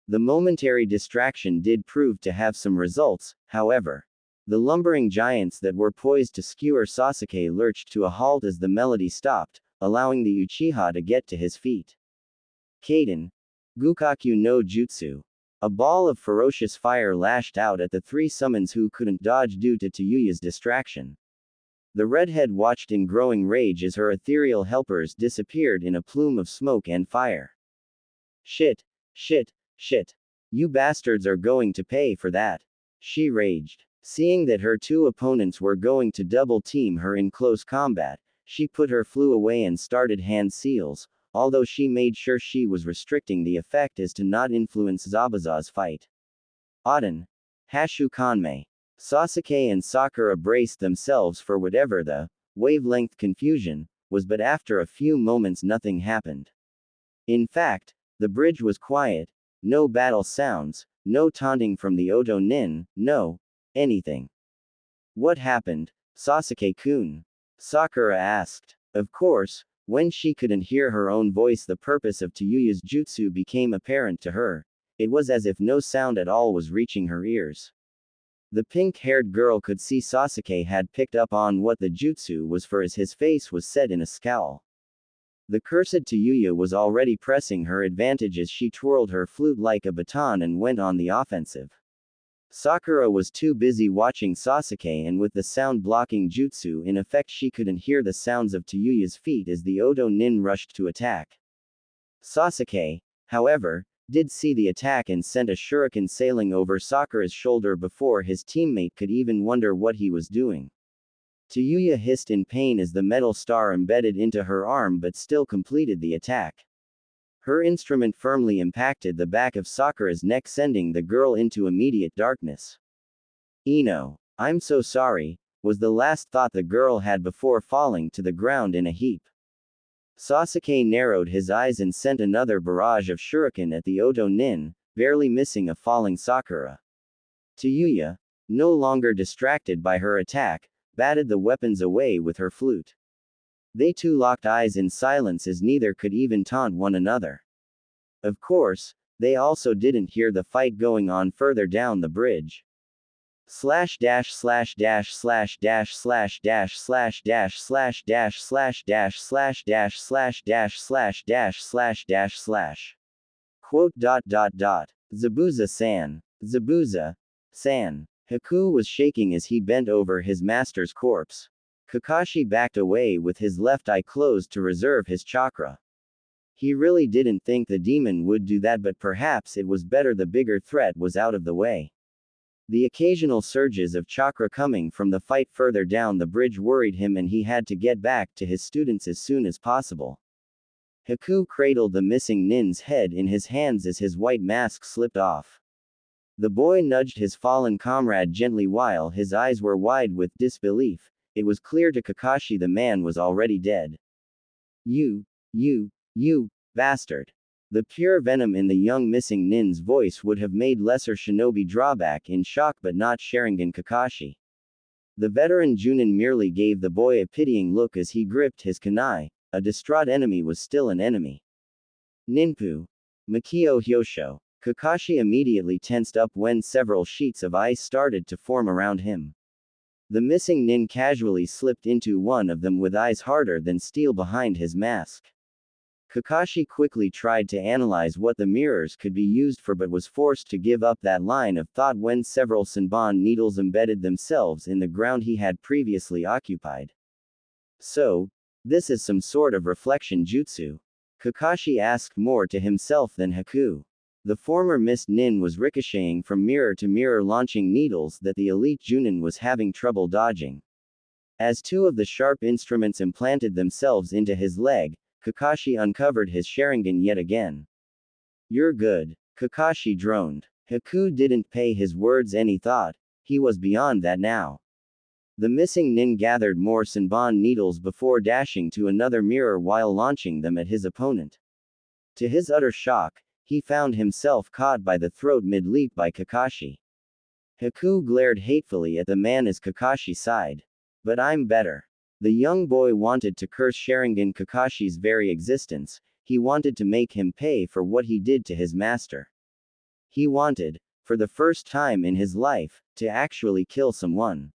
The momentary distraction did prove to have some results, however. The lumbering giants that were poised to skewer Sasuke lurched to a halt as the melody stopped, allowing the Uchiha to get to his feet. Kaden. Gukakyu no Jutsu. A ball of ferocious fire lashed out at the three summons who couldn't dodge due to Tayuya's distraction. The redhead watched in growing rage as her ethereal helpers disappeared in a plume of smoke and fire. Shit. Shit. Shit. You bastards are going to pay for that. She raged. Seeing that her two opponents were going to double team her in close combat, she put her flu away and started hand seals, although she made sure she was restricting the effect as to not influence Zabuza's fight. Auden. Hashu Kanmei. Sasuke and Sakura braced themselves for whatever the wavelength confusion was, but after a few moments nothing happened. In fact, the bridge was quiet, no battle sounds, no taunting from the Oto Nin, no anything. What happened, Sasuke-kun? Sakura asked. Of course, when she couldn't hear her own voice, the purpose of Tayuya's jutsu became apparent to her. It was as if no sound at all was reaching her ears. The pink-haired girl could see Sasuke had picked up on what the jutsu was for as his face was set in a scowl. The cursed Tayuya was already pressing her advantage as she twirled her flute like a baton and went on the offensive. Sakura was too busy watching Sasuke, and with the sound-blocking jutsu in effect she couldn't hear the sounds of Tayuya's feet as the Oto Nin rushed to attack. Sasuke, however, did see the attack and sent a shuriken sailing over Sakura's shoulder before his teammate could even wonder what he was doing. Tayuya hissed in pain as the metal star embedded into her arm but still completed the attack. Her instrument firmly impacted the back of Sakura's neck, sending the girl into immediate darkness. Ino, I'm so sorry, was the last thought the girl had before falling to the ground in a heap. Sasuke narrowed his eyes and sent another barrage of shuriken at the Oto Nin, barely missing a falling Sakura. Tayuya, no longer distracted by her attack, batted the weapons away with her flute. They two locked eyes in silence as neither could even taunt one another. Of course, they also didn't hear the fight going on further down the bridge. Slash dash slash dash slash dash slash dash slash dash slash dash slash dash slash dash slash dash slash dash slash dash slash. Quote. Zabuza-san. Zabuza-san. Haku was shaking as he bent over his master's corpse. Kakashi backed away with his left eye closed to reserve his chakra. He really didn't think the demon would do that, but perhaps it was better the bigger threat was out of the way. The occasional surges of chakra coming from the fight further down the bridge worried him, and he had to get back to his students as soon as possible. Haku cradled the missing nin's head in his hands as his white mask slipped off. The boy nudged his fallen comrade gently while his eyes were wide with disbelief. It was clear to Kakashi the man was already dead. You bastard. The pure venom in the young missing nin's voice would have made lesser shinobi drawback in shock, but not Sharingan Kakashi. The veteran Junin merely gave the boy a pitying look as he gripped his kunai. A distraught enemy was still an enemy. Ninpu. Makio Hyosho. Kakashi immediately tensed up when several sheets of ice started to form around him. The missing nin casually slipped into one of them with eyes harder than steel behind his mask. Kakashi quickly tried to analyze what the mirrors could be used for, but was forced to give up that line of thought when several Senbon needles embedded themselves in the ground he had previously occupied. So, this is some sort of reflection jutsu? Kakashi asked more to himself than Haku. The former mist nin was ricocheting from mirror to mirror, launching needles that the elite Junin was having trouble dodging. As two of the sharp instruments implanted themselves into his leg, Kakashi uncovered his Sharingan yet again. You're good, Kakashi droned. Haku didn't pay his words any thought. He was beyond that now. The missing nin gathered more Senbon needles before dashing to another mirror while launching them at his opponent. To his utter shock, he found himself caught by the throat mid-leap by Kakashi. Haku glared hatefully at the man as Kakashi sighed. But I'm better. The young boy wanted to curse Sharingan Kakashi's very existence. He wanted to make him pay for what he did to his master. He wanted, for the first time in his life, to actually kill someone.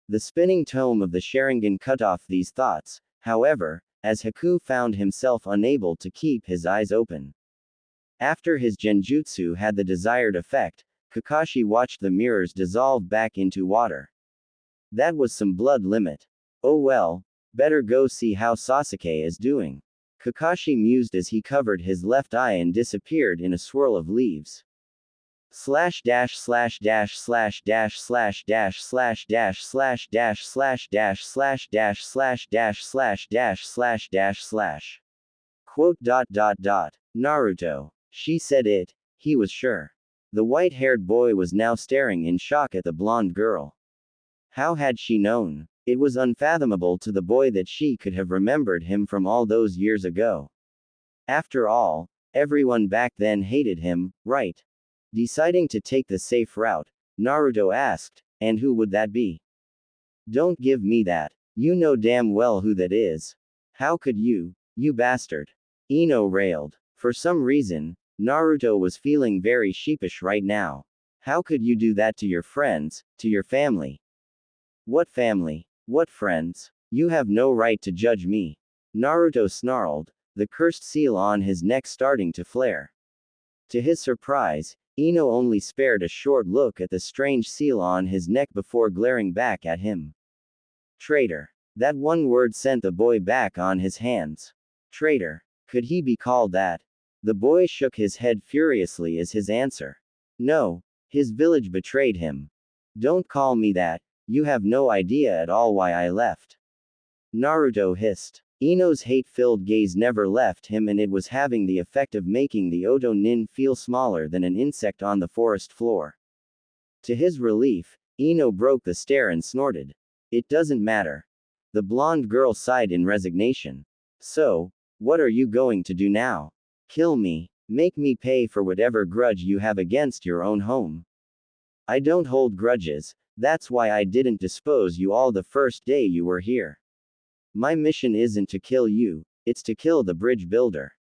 The spinning tome of the Sharingan cut off these thoughts, however, as Haku found himself unable to keep his eyes open. After his genjutsu had the desired effect, Kakashi watched the mirrors dissolve back into water. That was some blood limit. Oh well, better go see how Sasuke is doing. Kakashi mused as he covered his left eye and disappeared in a swirl of leaves. Slash dash slash dash slash dash slash dash slash dash slash dash slash dash slash dash slash dash slash dash slash dash slash. Quote. Naruto. She said it, he was sure. The white-haired boy was now staring in shock at the blonde girl. How had she known? It was unfathomable to the boy that she could have remembered him from all those years ago. After all, everyone back then hated him, right? Deciding to take the safe route, Naruto asked, and who would that be? Don't give me that. You know damn well who that is. How could you bastard? Ino railed. For some reason, Naruto was feeling very sheepish right now. How could you do that to your friends, to your family? What family? What friends? You have no right to judge me. Naruto snarled, the cursed seal on his neck starting to flare. To his surprise, Ino only spared a short look at the strange seal on his neck before glaring back at him. Traitor. That one word sent the boy back on his hands. Traitor. Could he be called that? The boy shook his head furiously as his answer. No. His village betrayed him. Don't call me that. You have no idea at all why I left. Naruto hissed. Ino's hate-filled gaze never left him, and it was having the effect of making the Oto Nin feel smaller than an insect on the forest floor. To his relief, Ino broke the stare and snorted. It doesn't matter. The blonde girl sighed in resignation. So, what are you going to do now? Kill me. Make me pay for whatever grudge you have against your own home. I don't hold grudges, that's why I didn't dispose you all the first day you were here. My mission isn't to kill you, it's to kill the bridge builder.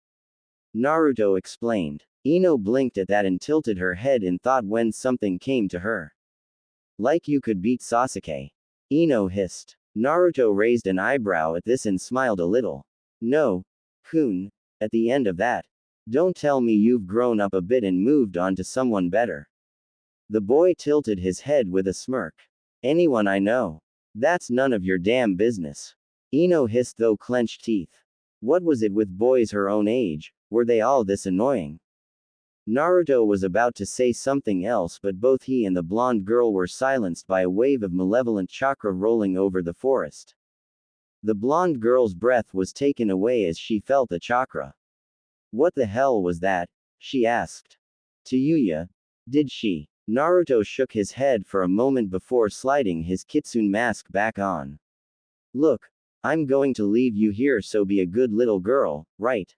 Naruto explained. Ino blinked at that and tilted her head in thought when something came to her. Like you could beat Sasuke. Ino hissed. Naruto raised an eyebrow at this and smiled a little. No, Kun. At the end of that, Don't tell me you've grown up a bit and moved on to someone better. The boy tilted his head with a smirk. Anyone I know. That's none of your damn business. Ino hissed through clenched teeth. What was it with boys her own age? Were they all this annoying? Naruto was about to say something else, but both he and the blonde girl were silenced by a wave of malevolent chakra rolling over the forest. The blonde girl's breath was taken away as she felt the chakra. What the hell was that? She asked. Tayuya? Did she? Naruto shook his head for a moment before sliding his kitsune mask back on. Look, I'm going to leave you here, so be a good little girl, right?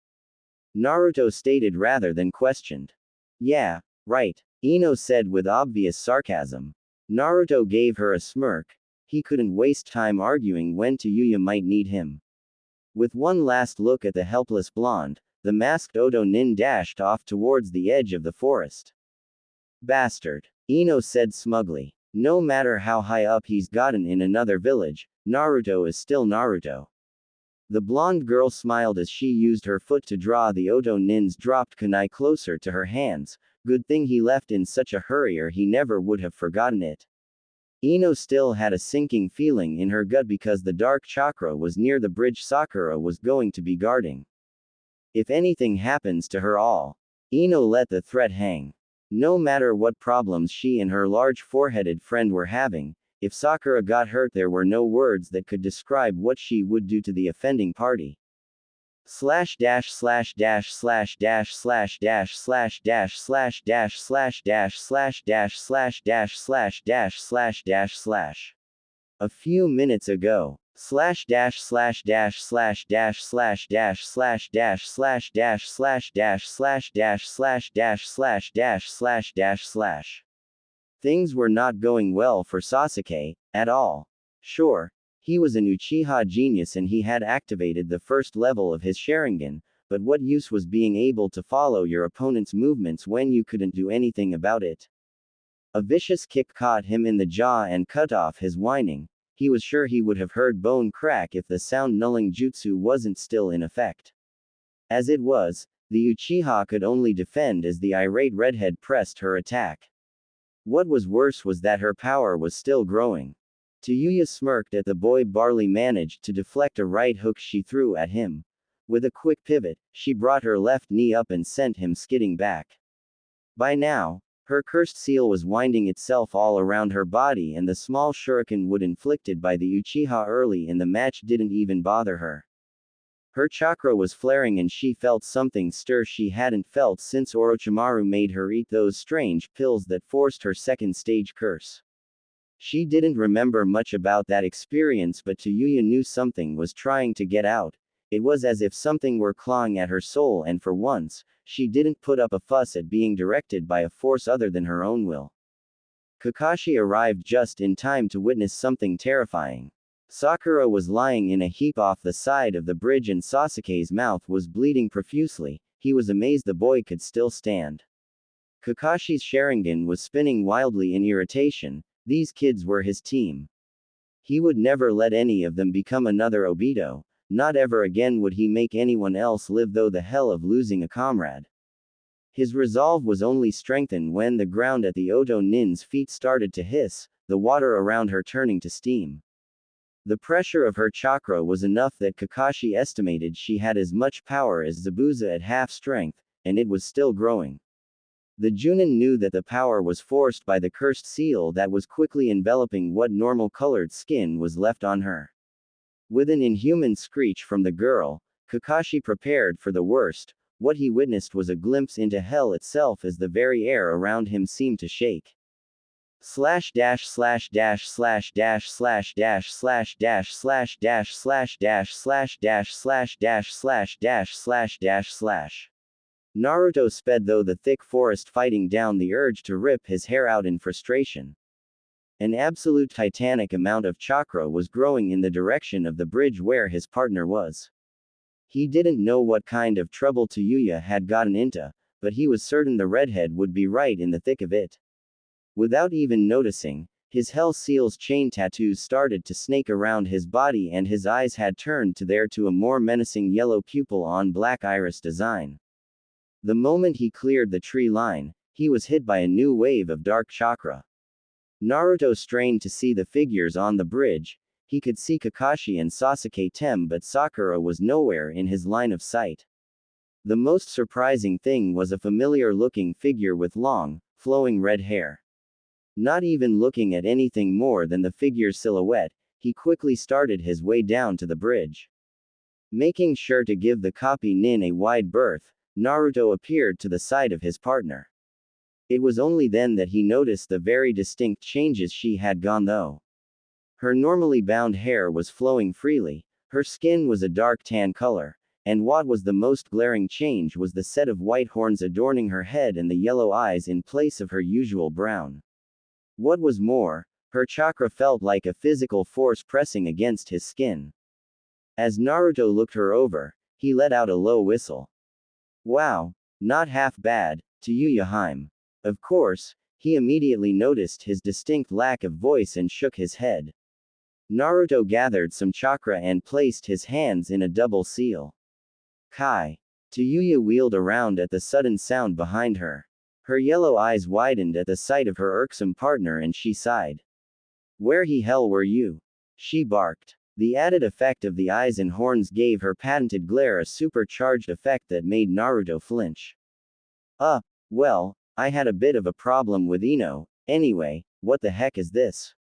Naruto stated rather than questioned. Yeah, right, Ino said with obvious sarcasm. Naruto gave her a smirk. He couldn't waste time arguing when Tayuya might need him. With one last look at the helpless blonde, the masked Oto Nin dashed off towards the edge of the forest. Bastard, Ino said smugly. No matter how high up he's gotten in another village, Naruto is still Naruto. The blonde girl smiled as she used her foot to draw the Oto Nin's dropped kunai closer to her hands. Good thing he left in such a hurry or he never would have forgotten it. Ino still had a sinking feeling in her gut because the dark chakra was near the bridge Sakura was going to be guarding. If anything happens to her all, Ino let the threat hang. No matter what problems she and her large foreheaded friend were having, if Sakura got hurt, there were no words that could describe what she would do to the offending party. Slash dash slash dash slash dash slash dash slash dash slash dash slash dash slash dash slash dash slash dash slash dash slash. A few minutes ago. Slash dash slash dash slash dash slash dash slash dash slash dash slash dash slash dash slash dash slash dash slash dash slash. Things were not going well for Sasuke, at all. Sure, he was an Uchiha genius and he had activated the first level of his Sharingan, but what use was being able to follow your opponent's movements when you couldn't do anything about it? A vicious kick caught him in the jaw and cut off his whining. He was sure he would have heard bone crack if the sound nulling jutsu wasn't still in effect. As it was, the Uchiha could only defend as the irate redhead pressed her attack. What was worse was that her power was still growing. Tayuya smirked at the boy. Barley managed to deflect a right hook she threw at him. With a quick pivot, she brought her left knee up and sent him skidding back. By now, her cursed seal was winding itself all around her body, and the small shuriken wood inflicted by the Uchiha early in the match didn't even bother her. Her chakra was flaring and she felt something stir she hadn't felt since Orochimaru made her eat those strange pills that forced her second stage curse. She didn't remember much about that experience, but Tayuya knew something was trying to get out. It was as if something were clawing at her soul, and for once, she didn't put up a fuss at being directed by a force other than her own will. Kakashi arrived just in time to witness something terrifying. Sakura was lying in a heap off the side of the bridge and Sasuke's mouth was bleeding profusely. He was amazed the boy could still stand. Kakashi's Sharingan was spinning wildly in irritation. These kids were his team. He would never let any of them become another Obito. Not ever again would he make anyone else live through the hell of losing a comrade. His resolve was only strengthened when the ground at the Oto Nin's feet started to hiss, the water around her turning to steam. The pressure of her chakra was enough that Kakashi estimated she had as much power as Zabuza at half strength, and it was still growing. The Junin knew that the power was forced by the cursed seal that was quickly enveloping what normal colored skin was left on her. With an inhuman screech from the girl, Kakashi prepared for the worst. What he witnessed was a glimpse into hell itself as the very air around him seemed to shake. Slash dash slash dash slash dash slash dash slash dash slash dash slash dash slash dash slash dash slash dash slash dash slash. Naruto sped through the thick forest, fighting down the urge to rip his hair out in frustration. An absolute titanic amount of chakra was growing in the direction of the bridge where his partner was. He didn't know what kind of trouble Tayuya had gotten into, but he was certain the redhead would be right in the thick of it. Without even noticing, his Hell Seal's chain tattoos started to snake around his body and his eyes had turned to a more menacing yellow pupil on black iris design. The moment he cleared the tree line, he was hit by a new wave of dark chakra. Naruto strained to see the figures on the bridge. He could see Kakashi and Sasuke Tem, but Sakura was nowhere in his line of sight. The most surprising thing was a familiar-looking figure with long, flowing red hair. Not even looking at anything more than the figure's silhouette, he quickly started his way down to the bridge. Making sure to give the copy nin a wide berth, Naruto appeared to the side of his partner. It was only then that he noticed the very distinct changes she had gone through. Her normally bound hair was flowing freely, her skin was a dark tan color, and what was the most glaring change was the set of white horns adorning her head and the yellow eyes in place of her usual brown. What was more, her chakra felt like a physical force pressing against his skin. As Naruto looked her over, he let out a low whistle. Wow, not half bad, Tayuya. Of course, he immediately noticed his distinct lack of voice and shook his head. Naruto gathered some chakra and placed his hands in a double seal. Kai. Tayuya wheeled around at the sudden sound behind her. Her yellow eyes widened at the sight of her irksome partner and she sighed. Where the hell were you? She barked. The added effect of the eyes and horns gave her patented glare a supercharged effect that made Naruto flinch. Well, I had a bit of a problem with Ino. Anyway, what the heck is this?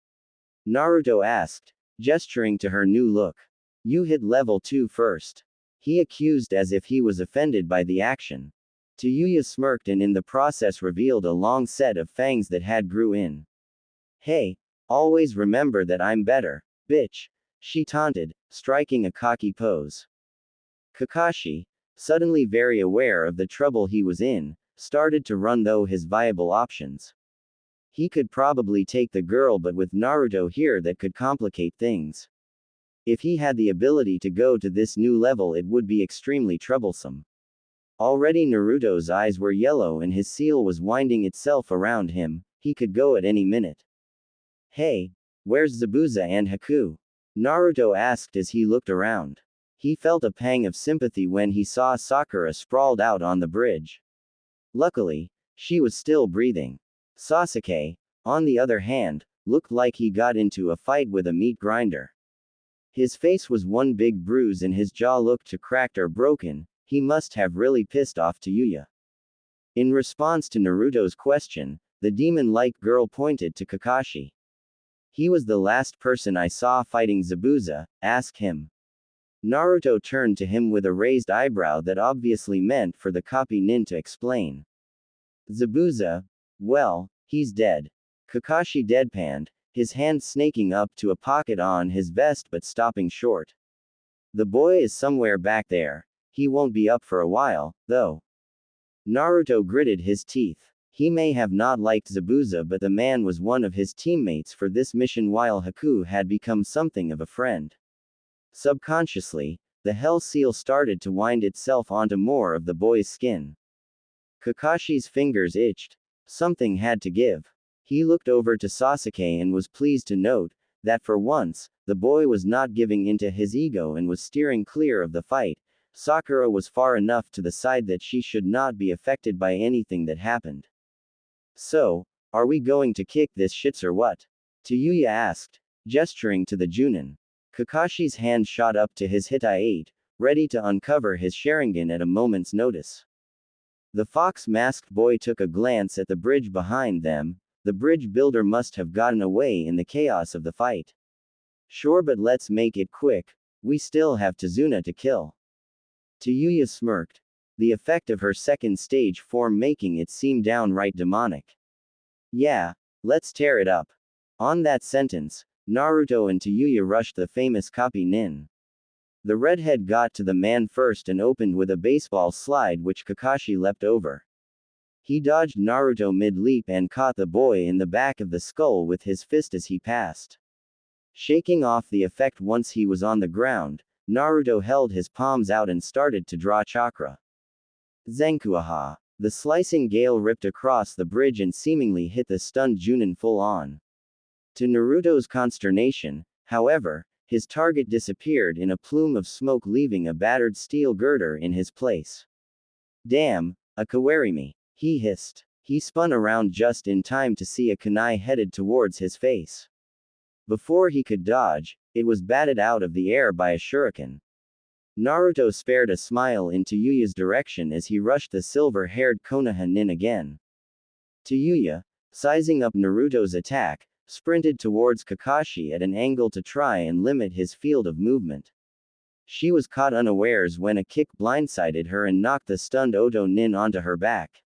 Naruto asked, gesturing to her new look. You hit level 2 first. He accused as if he was offended by the action. Tayuya smirked and in the process revealed a long set of fangs that had grew in. Hey, always remember that I'm better, bitch, she taunted, striking a cocky pose. Kakashi, suddenly very aware of the trouble he was in, started to run through his viable options. He could probably take the girl, but with Naruto here that could complicate things. If he had the ability to go to this new level, it would be extremely troublesome. Already Naruto's eyes were yellow and his seal was winding itself around him, he could go at any minute. Hey, where's Zabuza and Haku? Naruto asked as he looked around. He felt a pang of sympathy when he saw Sakura sprawled out on the bridge. Luckily, she was still breathing. Sasuke, on the other hand, looked like he got into a fight with a meat grinder. His face was one big bruise and his jaw looked to cracked or broken. He must have really pissed off Tayuya. In response to Naruto's question, the demon-like girl pointed to Kakashi. He was the last person I saw fighting Zabuza, ask him. Naruto turned to him with a raised eyebrow that obviously meant for the copy nin to explain. Zabuza? Well, he's dead. Kakashi deadpanned, his hand snaking up to a pocket on his vest but stopping short. The boy is somewhere back there. He won't be up for a while, though. Naruto gritted his teeth. He may have not liked Zabuza, but the man was one of his teammates for this mission while Haku had become something of a friend. Subconsciously, the hell seal started to wind itself onto more of the boy's skin. Kakashi's fingers itched. Something had to give. He looked over to Sasuke and was pleased to note that for once, the boy was not giving into his ego and was steering clear of the fight. Sakura was far enough to the side that she should not be affected by anything that happened. So, are we going to kick this shits or what? Tayuya asked, gesturing to the Junin. Kakashi's hand shot up to his Hitai-8, ready to uncover his Sharingan at a moment's notice. The fox-masked boy took a glance at the bridge behind them. The bridge builder must have gotten away in the chaos of the fight. Sure, but let's make it quick. We still have Tazuna to kill. Tayuya smirked. The effect of her second stage form making it seem downright demonic. Yeah, let's tear it up. On that sentence, Naruto and Tayuya rushed the famous copy nin. The redhead got to the man first and opened with a baseball slide which Kakashi leapt over. He dodged Naruto mid-leap and caught the boy in the back of the skull with his fist as he passed. Shaking off the effect once he was on the ground, Naruto held his palms out and started to draw chakra. Zenkuaha. The slicing gale ripped across the bridge and seemingly hit the stunned Junin full on. To Naruto's consternation, however, his target disappeared in a plume of smoke, leaving a battered steel girder in his place. Damn, A kawarimi, he hissed. He spun around just in time to see a kunai headed towards his face. Before he could dodge, it was batted out of the air by a shuriken. Naruto spared a smile in Tayuya's direction as he rushed the silver-haired Konoha nin again. Tayuya, sizing up Naruto's attack, sprinted towards Kakashi at an angle to try and limit his field of movement. She was caught unawares when a kick blindsided her and knocked the stunned Oto nin onto her back.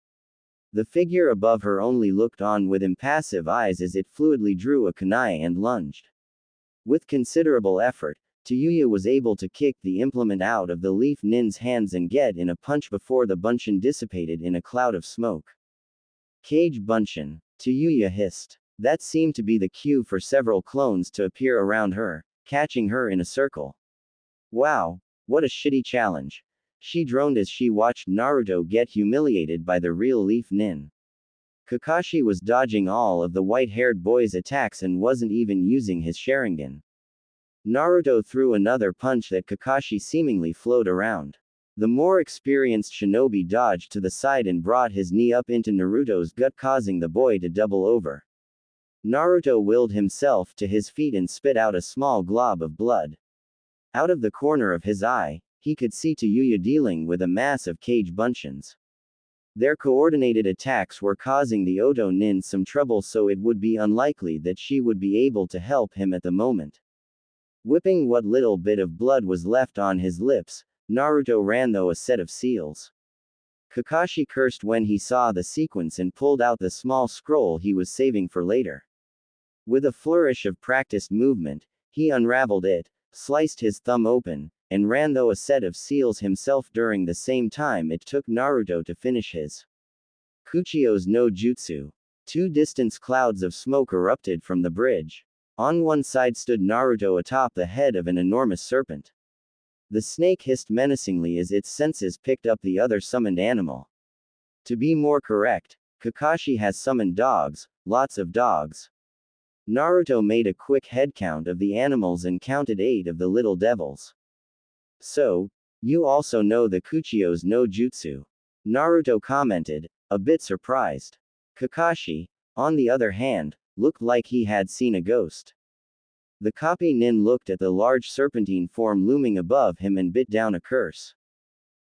The figure above her only looked on with impassive eyes as it fluidly drew a kunai and lunged. With considerable effort, Tayuya was able to kick the implement out of the leaf nin's hands and get in a punch before the bunshin dissipated in a cloud of smoke. Cage bunshin, Tayuya hissed. That seemed to be the cue for several clones to appear around her, catching her in a circle. Wow, what a shitty challenge. She droned as she watched Naruto get humiliated by the real leaf nin. Kakashi was dodging all of the white-haired boy's attacks and wasn't even using his Sharingan. Naruto threw another punch that Kakashi seemingly flowed around. The more experienced shinobi dodged to the side and brought his knee up into Naruto's gut, causing the boy to double over. Naruto willed himself to his feet and spit out a small glob of blood. Out of the corner of his eye, he could see Tayuya dealing with a mass of cage bunshins. Their coordinated attacks were causing the Oto nin some trouble, so it would be unlikely that she would be able to help him at the moment. Whipping what little bit of blood was left on his lips, Naruto ran through a set of seals. Kakashi cursed when he saw the sequence and pulled out the small scroll he was saving for later. With a flourish of practiced movement, he unraveled it, sliced his thumb open, and ran through a set of seals himself during the same time it took Naruto to finish his Kuchio's no jutsu. 2 distant clouds of smoke erupted from the bridge. On one side stood Naruto atop the head of an enormous serpent. The snake hissed menacingly as its senses picked up the other summoned animal. To be more correct, Kakashi has summoned dogs, lots of dogs. Naruto made a quick head count of the animals and counted 8 of the little devils. So, you also know the Kuchio's no jutsu? Naruto commented, a bit surprised. Kakashi, on the other hand, looked like he had seen a ghost. The copy nin looked at the large serpentine form looming above him and bit down a curse.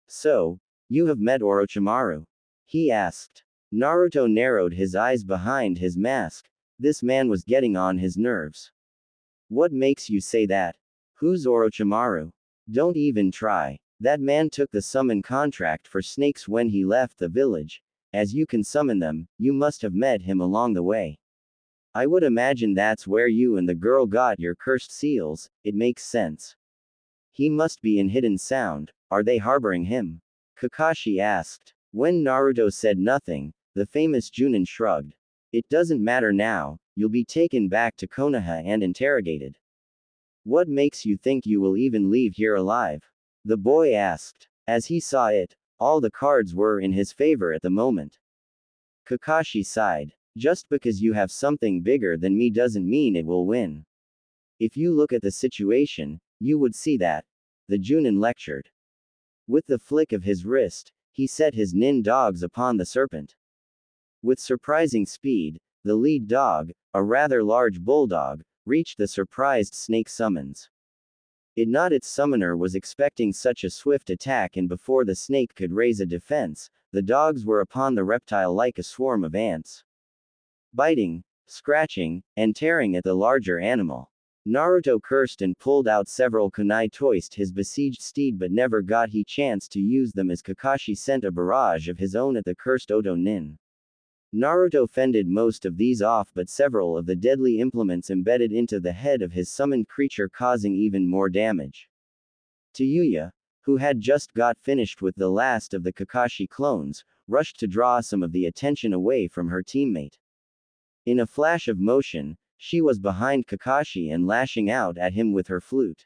So, you have met Orochimaru? He asked. Naruto narrowed his eyes behind his mask. This man was getting on his nerves. What makes you say that? Who's Orochimaru? Don't even try. That man took the summon contract for snakes when he left the village. As you can summon them, you must have met him along the way. I would imagine that's where you and the girl got your cursed seals. It makes sense. He must be in Hidden Sound. Are they harboring him? Kakashi asked. When Naruto said nothing, the famous Junin shrugged. It doesn't matter now, you'll be taken back to Konoha and interrogated. What makes you think you will even leave here alive? The boy asked. As he saw it, all the cards were in his favor at the moment. Kakashi sighed. Just because you have something bigger than me doesn't mean it will win. If you look at the situation, you would see that. The Junin lectured. With the flick of his wrist, he set his nin dogs upon the serpent. With surprising speed, the lead dog, a rather large bulldog, reached the surprised snake summons. Its summoner was expecting such a swift attack, and before the snake could raise a defense, the dogs were upon the reptile like a swarm of ants. Biting, scratching, and tearing at the larger animal. Naruto cursed and pulled out several kunai to hoist his besieged steed, but never got he chance to use them as Kakashi sent a barrage of his own at the cursed Oto nin. Naruto fended most of these off, but several of the deadly implements embedded into the head of his summoned creature, causing even more damage. Tayuya, who had just got finished with the last of the Kakashi clones, rushed to draw some of the attention away from her teammate. In a flash of motion, she was behind Kakashi and lashing out at him with her flute.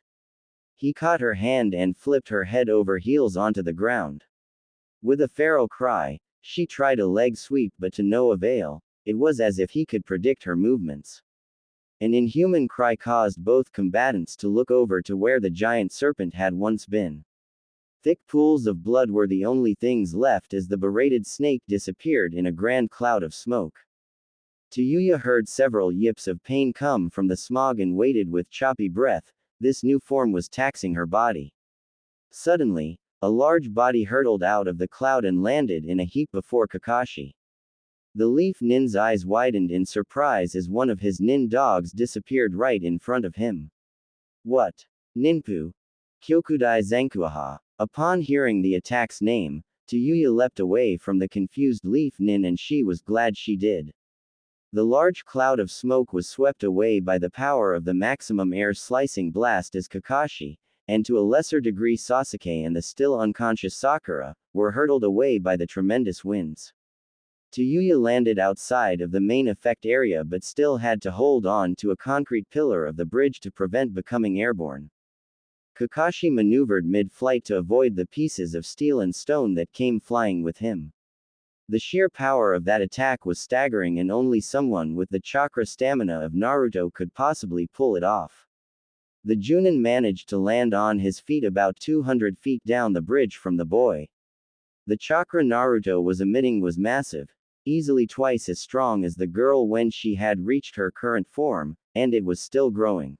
He caught her hand and flipped her head over heels onto the ground. With a feral cry, she tried a leg sweep, but to no avail. It was as if he could predict her movements. An inhuman cry caused both combatants to look over to where the giant serpent had once been. Thick pools of blood were the only things left as the berated snake disappeared in a grand cloud of smoke. Tayuya heard several yips of pain come from the smog and waited with choppy breath. This new form was taxing her body. Suddenly, a large body hurtled out of the cloud and landed in a heap before Kakashi. The leaf nin's eyes widened in surprise as one of his nin dogs disappeared right in front of him. What? Ninpu? Kyokudai Zankuaha. Upon hearing the attack's name, Tayuya leapt away from the confused leaf nin, and she was glad she did. The large cloud of smoke was swept away by the power of the maximum air slicing blast as Kakashi, and to a lesser degree Sasuke and the still unconscious Sakura, were hurtled away by the tremendous winds. Tayuya landed outside of the main effect area but still had to hold on to a concrete pillar of the bridge to prevent becoming airborne. Kakashi maneuvered mid-flight to avoid the pieces of steel and stone that came flying with him. The sheer power of that attack was staggering, and only someone with the chakra stamina of Naruto could possibly pull it off. The Junin managed to land on his feet about 200 feet down the bridge from the boy. The chakra Naruto was emitting was massive, easily twice as strong as the girl when she had reached her current form, and it was still growing.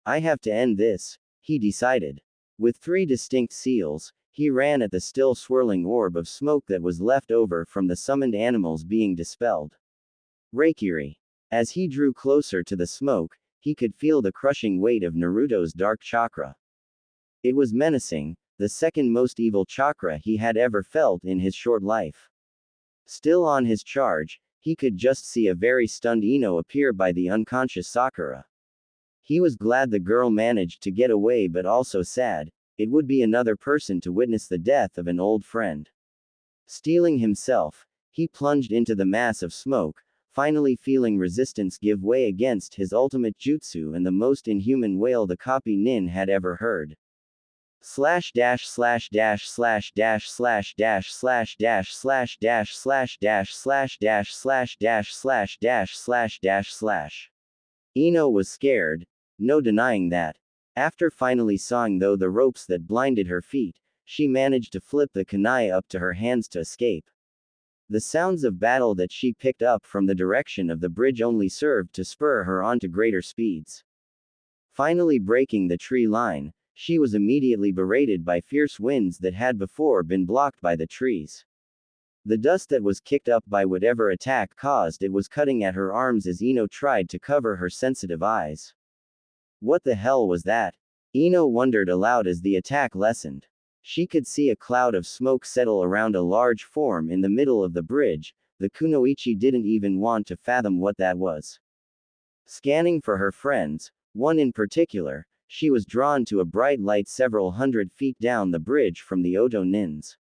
I have to end this, he decided. With 3 distinct seals, he ran at the still swirling orb of smoke that was left over from the summoned animals being dispelled. Reikiri. As he drew closer to the smoke, he could feel the crushing weight of Naruto's dark chakra. It was menacing, the second most evil chakra he had ever felt in his short life. Still on his charge, he could just see a very stunned Ino appear by the unconscious Sakura. He was glad the girl managed to get away, but also sad. It would be another person to witness the death of an old friend. Steeling himself, he plunged into the mass of smoke, finally feeling resistance give way against his ultimate jutsu and the most inhuman wail the copy nin had ever heard. Slash dash slash dash slash dash slash dash slash dash slash dash slash dash slash dash slash dash slash dash slash dash slash. Ino was scared, no denying that. After finally sawing through the ropes that blinded her feet, she managed to flip the kunai up to her hands to escape. The sounds of battle that she picked up from the direction of the bridge only served to spur her on to greater speeds. Finally breaking the tree line, she was immediately berated by fierce winds that had before been blocked by the trees. The dust that was kicked up by whatever attack caused it was cutting at her arms as Ino tried to cover her sensitive eyes. What the hell was that? Ino wondered aloud as the attack lessened. She could see a cloud of smoke settle around a large form in the middle of the bridge. The kunoichi didn't even want to fathom what that was. Scanning for her friends, one in particular, she was drawn to a bright light several hundred feet down the bridge from the Oto Nins.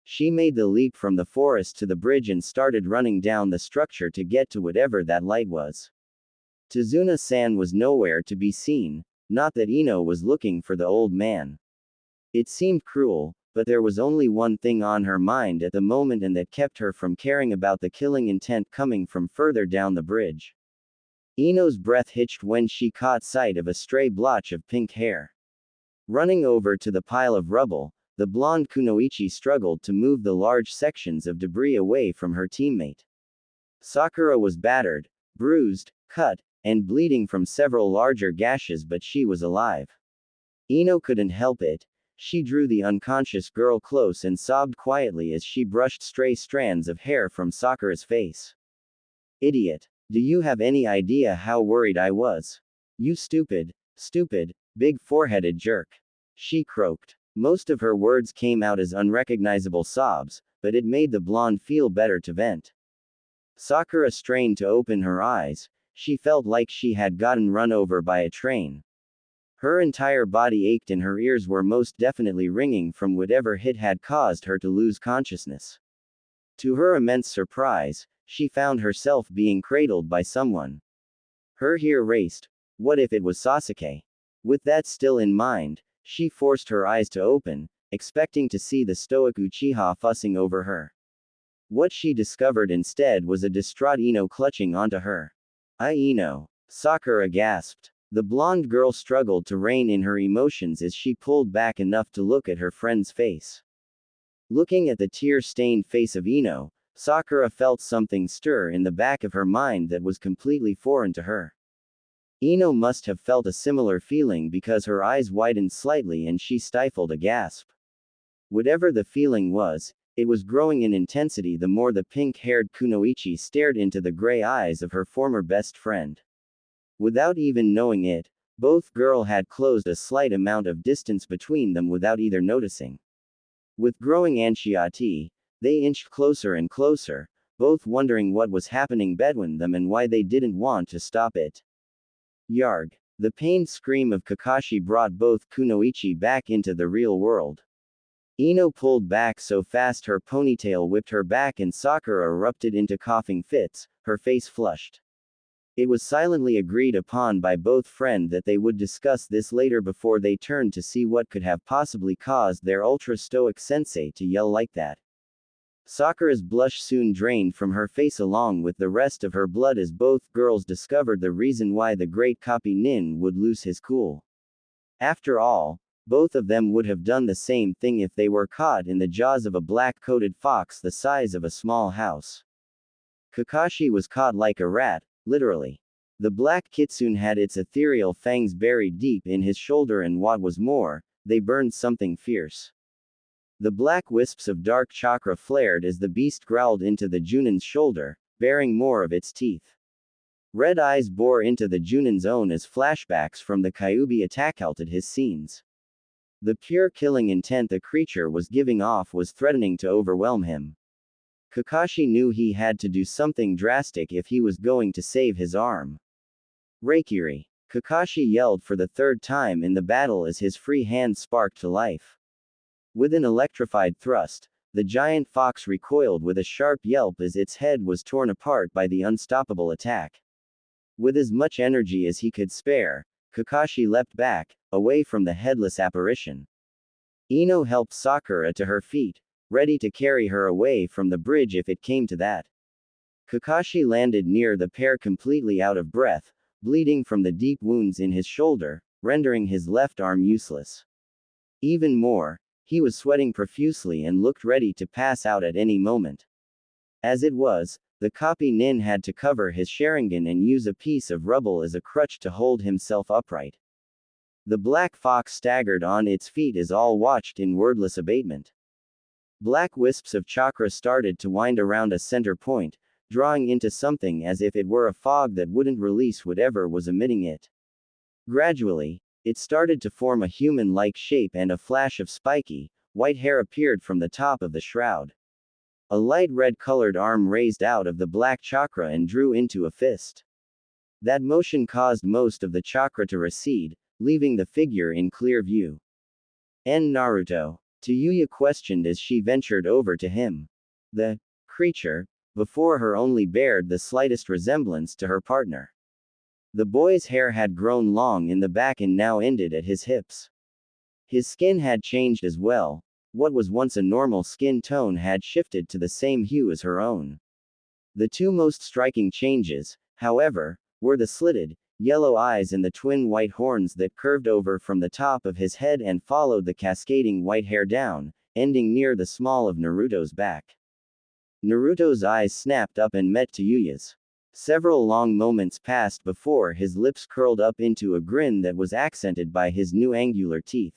She made the leap from the forest to the bridge and started running down the structure to get to whatever that light was. Tazuna-san was nowhere to be seen, not that Ino was looking for the old man. It seemed cruel, but there was only one thing on her mind at the moment, and that kept her from caring about the killing intent coming from further down the bridge. Ino's breath hitched when she caught sight of a stray blotch of pink hair. Running over to the pile of rubble, the blonde kunoichi struggled to move the large sections of debris away from her teammate. Sakura was battered, bruised, cut, and bleeding from several larger gashes, but she was alive. Ino couldn't help it. She drew the unconscious girl close and sobbed quietly as she brushed stray strands of hair from Sakura's face. Idiot. Do you have any idea how worried I was? You stupid, big foreheaded jerk. She croaked. Most of her words came out as unrecognizable sobs, but it made the blonde feel better to vent. Sakura strained to open her eyes. She felt like she had gotten run over by a train. Her entire body ached and her ears were most definitely ringing from whatever hit had caused her to lose consciousness. To her immense surprise, she found herself being cradled by someone. Her hair raced. What if it was Sasuke? With that still in mind, she forced her eyes to open, expecting to see the stoic Uchiha fussing over her. What she discovered instead was a distraught Ino clutching onto her. Ino. Sakura gasped. The blonde girl struggled to rein in her emotions as she pulled back enough to look at her friend's face. Looking at the tear-stained face of Ino, Sakura felt something stir in the back of her mind that was completely foreign to her. Ino must have felt a similar feeling because her eyes widened slightly and she stifled a gasp. Whatever the feeling was, it was growing in intensity the more the pink-haired Kunoichi stared into the gray eyes of her former best friend. Without even knowing it, both girls had closed a slight amount of distance between them without either noticing. With growing anxiety, they inched closer and closer, both wondering what was happening between them and why they didn't want to stop it. Yarg. The pained scream of Kakashi brought both Kunoichi back into the real world. Ino pulled back so fast her ponytail whipped her back and Sakura erupted into coughing fits, her face flushed. It was silently agreed upon by both friends that they would discuss this later before they turned to see what could have possibly caused their ultra-stoic sensei to yell like that. Sakura's blush soon drained from her face along with the rest of her blood as both girls discovered the reason why the great copy nin would lose his cool. After all, both of them would have done the same thing if they were caught in the jaws of a black-coated fox the size of a small house. Kakashi was caught like a rat, literally. The black kitsune had its ethereal fangs buried deep in his shoulder and what was more, they burned something fierce. The black wisps of dark chakra flared as the beast growled into the Junin's shoulder, bearing more of its teeth. Red eyes bore into the Junin's own as flashbacks from the Kyuubi attack halted his scenes. The pure killing intent the creature was giving off was threatening to overwhelm him. Kakashi knew he had to do something drastic if he was going to save his arm. Reikiri. Kakashi yelled for the third time in the battle as his free hand sparked to life. With an electrified thrust, the giant fox recoiled with a sharp yelp as its head was torn apart by the unstoppable attack. With as much energy as he could spare, Kakashi leapt back, away from the headless apparition. Ino helped Sakura to her feet, ready to carry her away from the bridge if it came to that. Kakashi landed near the pair completely out of breath, bleeding from the deep wounds in his shoulder, rendering his left arm useless. Even more, he was sweating profusely and looked ready to pass out at any moment. As it was, the copy nin had to cover his Sharingan and use a piece of rubble as a crutch to hold himself upright. The black fox staggered on its feet as all watched in wordless abatement. Black wisps of chakra started to wind around a center point, drawing into something as if it were a fog that wouldn't release whatever was emitting it. Gradually, it started to form a human-like shape and a flash of spiky, white hair appeared from the top of the shroud. A light red-colored arm raised out of the black chakra and drew into a fist. That motion caused most of the chakra to recede, leaving the figure in clear view. Naruto. Tayuya questioned as she ventured over to him. The creature, before her only bared the slightest resemblance to her partner. The boy's hair had grown long in the back and now ended at his hips. His skin had changed as well. What was once a normal skin tone had shifted to the same hue as her own. The two most striking changes, however, were the slitted, yellow eyes and the twin white horns that curved over from the top of his head and followed the cascading white hair down, ending near the small of Naruto's back. Naruto's eyes snapped up and met Tayuya's. Several long moments passed before his lips curled up into a grin that was accented by his new angular teeth.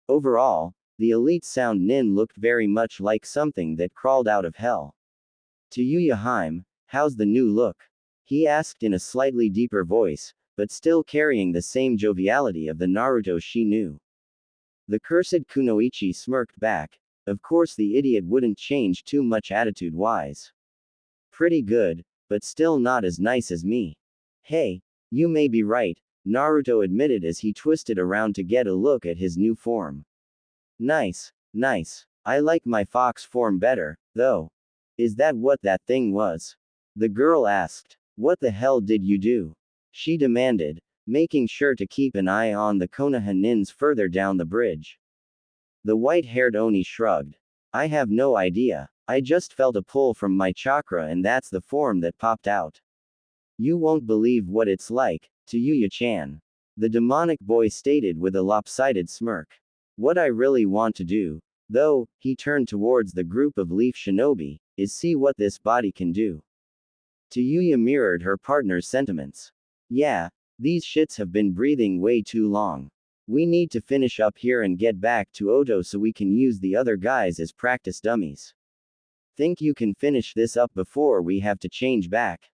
Overall, the elite sound nin looked very much like something that crawled out of hell. Tayuya Haim, how's the new look? He asked in a slightly deeper voice, but still carrying the same joviality of the Naruto she knew. The cursed Kunoichi smirked back. Of course the idiot wouldn't change too much attitude-wise. Pretty good, but still not as nice as me. Hey, you may be right, Naruto admitted as he twisted around to get a look at his new form. Nice, nice. I like my fox form better, though. Is that what that thing was? The girl asked. What the hell did you do? She demanded, making sure to keep an eye on the Konoha nins further down the bridge. The white-haired Oni shrugged. I have no idea. I just felt a pull from my chakra and that's the form that popped out. You won't believe what it's like, Tayuya-chan. the demonic boy stated with a lopsided smirk. What I really want to do, though, he turned towards the group of leaf shinobi, is see what this body can do. Tayuya mirrored her partner's sentiments. Yeah, these shits have been breathing way too long. We need to finish up here and get back to Oto so we can use the other guys as practice dummies. Think you can finish this up before we have to change back?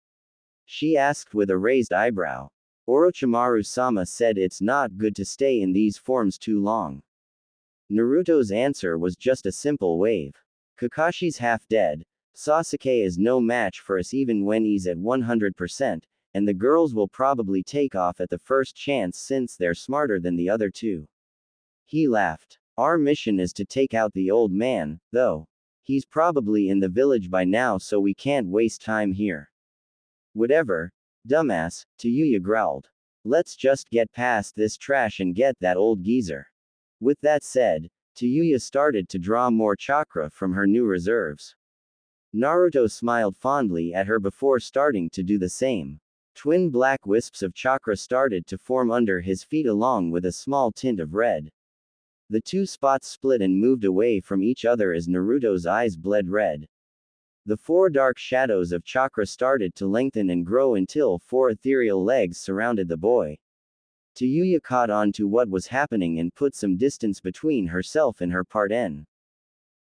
She asked with a raised eyebrow. Orochimaru-sama said it's not good to stay in these forms too long. Naruto's answer was just a simple wave. Kakashi's half dead, Sasuke is no match for us even when he's at 100%, and the girls will probably take off at the first chance since they're smarter than the other two. He laughed. Our mission is to take out the old man, though. He's probably in the village by now so we can't waste time here. Whatever, dumbass, Tayuya growled. Let's just get past this trash and get that old geezer. With that said, Tayuya started to draw more chakra from her new reserves. Naruto smiled fondly at her before starting to do the same. Twin black wisps of chakra started to form under his feet along with a small tint of red. The two spots split and moved away from each other as Naruto's eyes bled red. The four dark shadows of chakra started to lengthen and grow until four ethereal legs surrounded the boy. Tayuya caught on to what was happening and put some distance between herself and her part N.